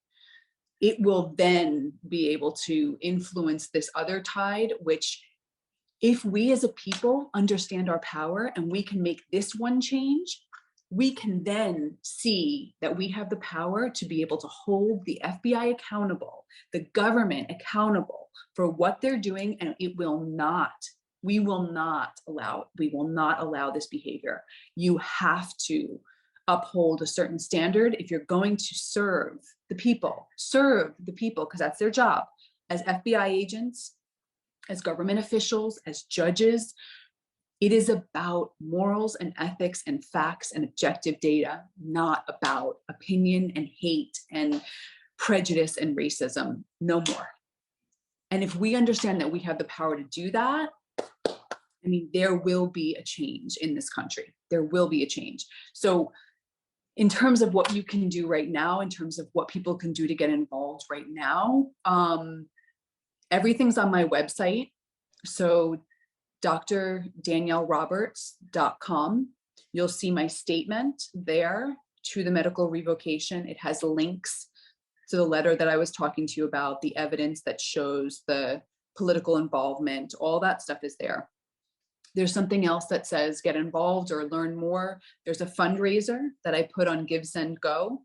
it will then be able to influence this other tide, which if we as a people understand our power and we can make this one change, we can then see that we have the power to be able to hold the FBI accountable, the government accountable for what they're doing, and we will not allow this behavior. You have to uphold a certain standard if you're going to serve the people, because that's their job as FBI agents, as government officials, as judges. It is about morals and ethics and facts and objective data, not about opinion and hate and prejudice and racism. No more. And if we understand that we have the power to do that, I mean, there will be a change in this country. There will be a change. So in terms of what you can do right now, in terms of what people can do to get involved right now, everything's on my website. So DrDanielleRoberts.com. You'll see my statement there to the medical revocation. It has links to the letter that I was talking to you about, the evidence that shows the political involvement, all that stuff is there. There's something else that says get involved or learn more. There's a fundraiser that I put on Give, Send, Go.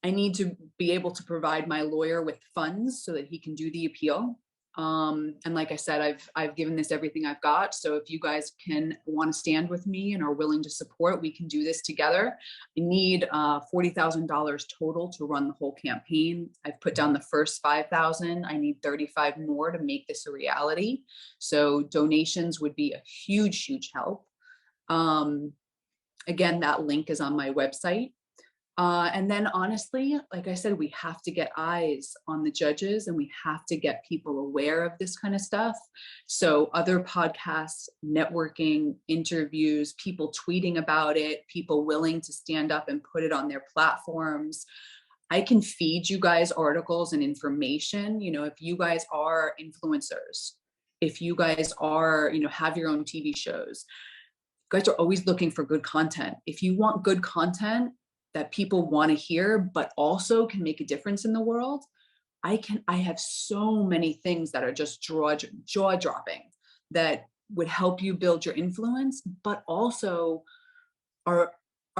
I need to be able to provide my lawyer with funds so that he can do the appeal. And like I said, I've given this everything I've got. So if you guys want to stand with me and are willing to support, we can do this together. I need $40,000 total to run the whole campaign. I've put down the first 5,000. I need 35 more to make this a reality. So donations would be a huge, huge help. Again, that link is on my website. And then honestly, like I said, we have to get eyes on the judges and we have to get people aware of this kind of stuff. So other podcasts, networking, interviews, people tweeting about it, people willing to stand up and put it on their platforms. I can feed you guys articles and information. You know, if you guys are influencers, if you guys are, you know, have your own TV shows, you guys are always looking for good content. If you want good content that people want to hear, but also can make a difference in the world, I have so many things that are just jaw-dropping that would help you build your influence, but also are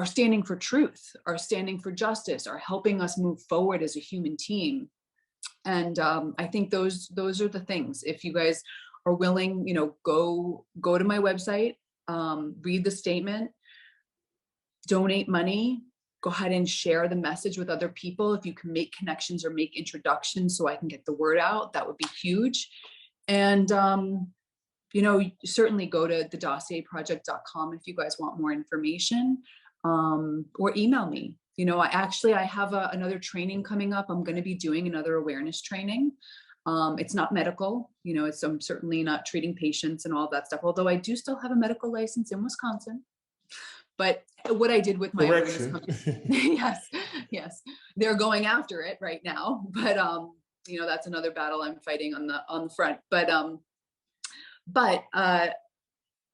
standing for truth, are standing for justice, are helping us move forward as a human team. And I think those are the things. If you guys are willing, you know, go to my website, read the statement, donate money, go ahead and share the message with other people. If you can make connections or make introductions so I can get the word out, that would be huge. And, you know, certainly go to thedossierproject.com if you guys want more information, or email me. You know, I have another training coming up. I'm going to be doing another awareness training. It's not medical, you know, I'm certainly not treating patients and all that stuff, although I do still have a medical license in Wisconsin. But what I did with my awareness, yes, they're going after it right now. But you know, that's another battle I'm fighting on the front. But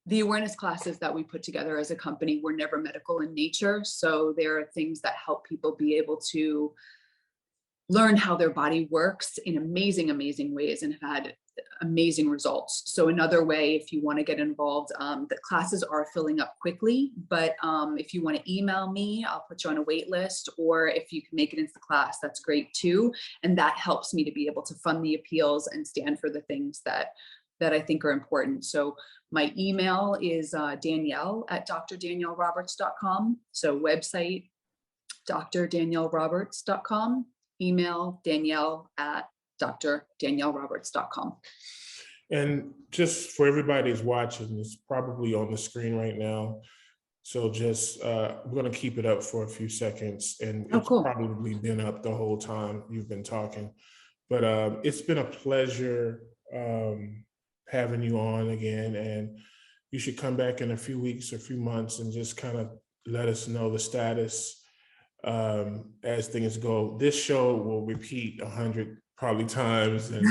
the awareness classes that we put together as a company were never medical in nature. So there are things that help people be able to learn how their body works in amazing, amazing ways and have had amazing results. So another way, if you want to get involved, the classes are filling up quickly, but if you want to email me, I'll put you on a wait list, or if you can make it into the class, that's great too. And that helps me to be able to fund the appeals and stand for the things that I think are important. So my email is Danielle at DrDanielleRoberts.com. So website, DrDanielleRoberts.com. Email Danielle at DrDanielleRoberts.com. And just for everybody who's watching, it's probably on the screen right now. So just, we're going to keep it up for a few seconds, and it's probably been up the whole time you've been talking. But it's been a pleasure having you on again, and you should come back in a few weeks or a few months and just kind of let us know the status as things go. This show will repeat 100 probably times, and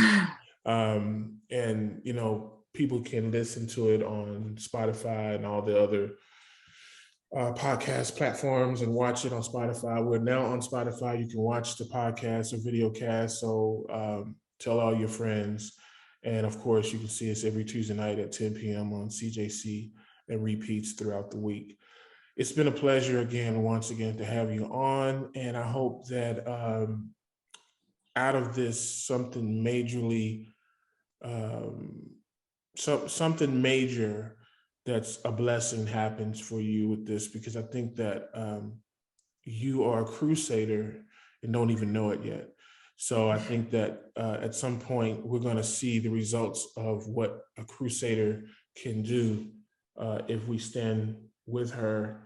you know, people can listen to it on Spotify and all the other podcast platforms and watch it on Spotify. We're now on Spotify. You can watch the podcast or video cast. So tell all your friends. And of course, you can see us every Tuesday night at 10 p.m. on CJC and repeats throughout the week. It's been a pleasure once again, to have you on. And I hope that out of this, something majorly, something major that's a blessing happens for you with this, because I think that you are a crusader and don't even know it yet. So I think that at some point we're going to see the results of what a crusader can do if we stand with her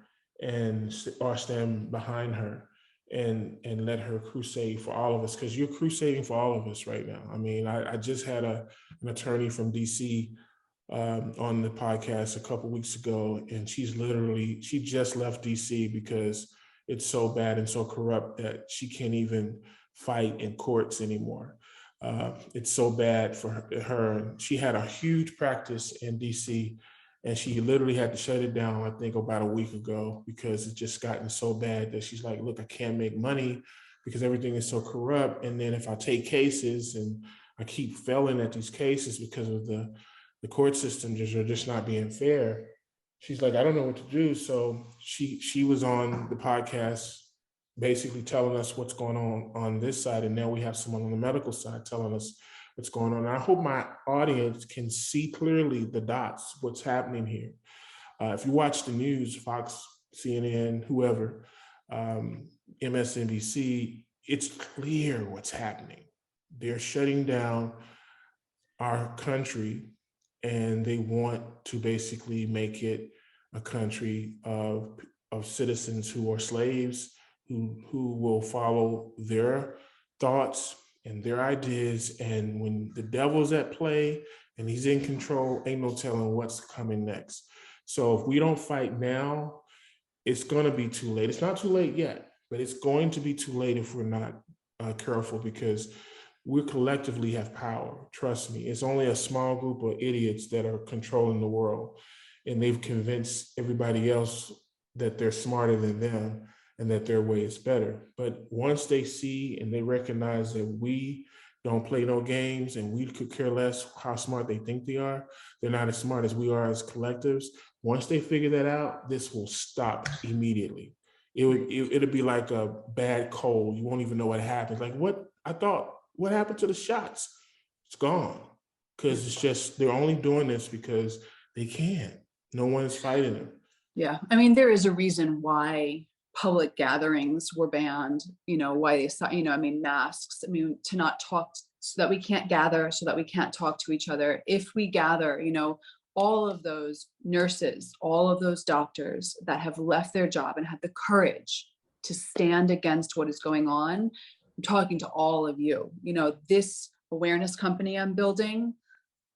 or stand behind her and let her crusade for all of us, because you're crusading for all of us right now. I mean, I just had an attorney from DC on the podcast a couple weeks ago, and she just left DC because it's so bad and so corrupt that she can't even fight in courts anymore. It's so bad for her. She had a huge practice in DC, and she literally had to shut it down, I think, about a week ago, because it's just gotten so bad that she's like, look, I can't make money because everything is so corrupt. And then if I take cases and I keep failing at these cases because of the court system are just not being fair, she's like, I don't know what to do. So she was on the podcast basically telling us what's going on this side. And now we have someone on the medical side telling us what's going on. And I hope my audience can see clearly the dots, what's happening here. If you watch the news, Fox, CNN, whoever, MSNBC, it's clear what's happening. They're shutting down our country, and they want to basically make it a country of citizens who are slaves, who will follow their thoughts and their ideas. And when the devil's at play and he's in control, ain't no telling what's coming next. So if we don't fight now, it's going to be too late. It's not too late yet, but it's going to be too late if we're not careful, because we collectively have power. Trust me, it's only a small group of idiots that are controlling the world, and they've convinced everybody else that they're smarter than them and that their way is better. But once they see and they recognize that we don't play no games and we could care less how smart they think they are, they're not as smart as we are as collectives. Once they figure that out, this will stop immediately. It'll be like a bad cold. You won't even know what happened. Like, what happened to the shots? It's gone. Because it's just, they're only doing this because they can. No one is fighting them. Yeah, I mean, there is a reason why public gatherings were banned, why they, masks, to not talk, so that we can't gather, so that we can't talk to each other. If we gather, all of those nurses, all of those doctors that have left their job and had the courage to stand against what is going on, I'm talking to all of you. This awareness company I'm building,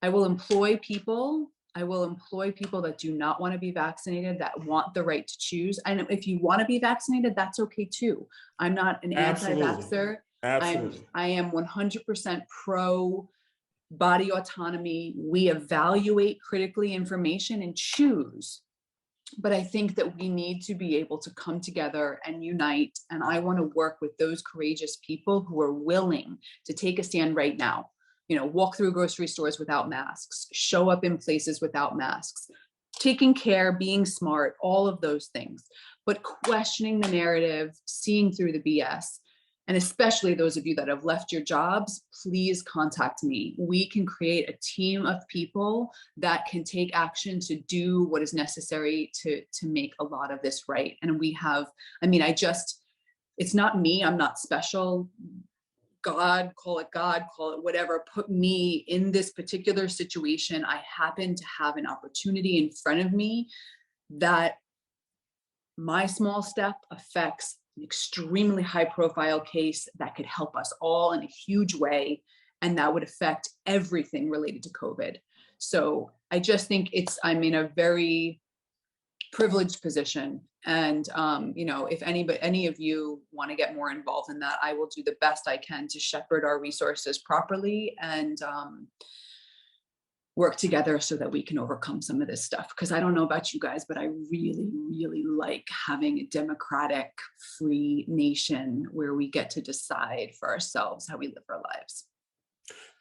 I will employ people that do not want to be vaccinated, that want the right to choose. And if you want to be vaccinated, that's okay too. I'm not an anti-vaxxer. Absolutely. I am 100% pro body autonomy. We evaluate critically information and choose. But I think that we need to be able to come together and unite. And I want to work with those courageous people who are willing to take a stand right now. Walk through grocery stores without masks, show up in places without masks, taking care, being smart, all of those things, but questioning the narrative, seeing through the BS. And especially those of you that have left your jobs, please contact me. We can create a team of people that can take action to do what is necessary to make a lot of this right. And we have, it's not me, I'm not special. God, call it whatever, put me in this particular situation. I happen to have an opportunity in front of me that my small step affects an extremely high profile case that could help us all in a huge way. And that would affect everything related to COVID. So I just think I'm in a very privileged position. And, if any of you want to get more involved in that, I will do the best I can to shepherd our resources properly and work together so that we can overcome some of this stuff. Because I don't know about you guys, but I really, really like having a democratic, free nation where we get to decide for ourselves how we live our lives.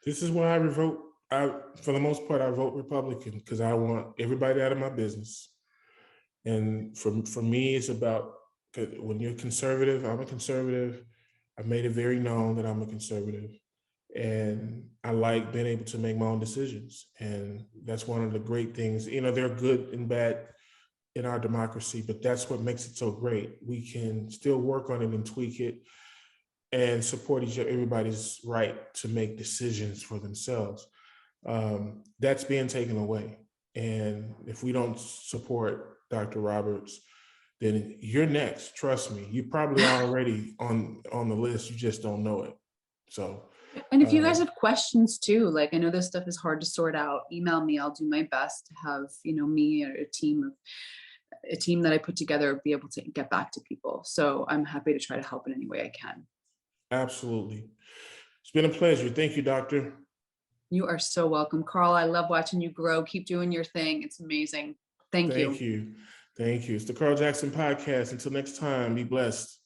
This is why I For the most part, I vote Republican because I want everybody out of my business. And for me, it's about, when you're conservative, I'm a conservative. I've made it very known that I'm a conservative. And I like being able to make my own decisions. And that's one of the great things. There are good and bad in our democracy, but that's what makes it so great. We can still work on it and tweak it and support everybody's right to make decisions for themselves. That's being taken away. And if we don't support Dr. Roberts, then you're next. Trust me. You're probably already on the list. You just don't know it. So, and if you guys have questions too, like, I know this stuff is hard to sort out, email me. I'll do my best to have, me or a team that I put together be able to get back to people. So I'm happy to try to help in any way I can. Absolutely. It's been a pleasure. Thank you, Doctor. You are so welcome, Carl. I love watching you grow. Keep doing your thing. It's amazing. Thank you. Thank you. Thank you. It's the Carl Jackson Podcast. Until next time, be blessed.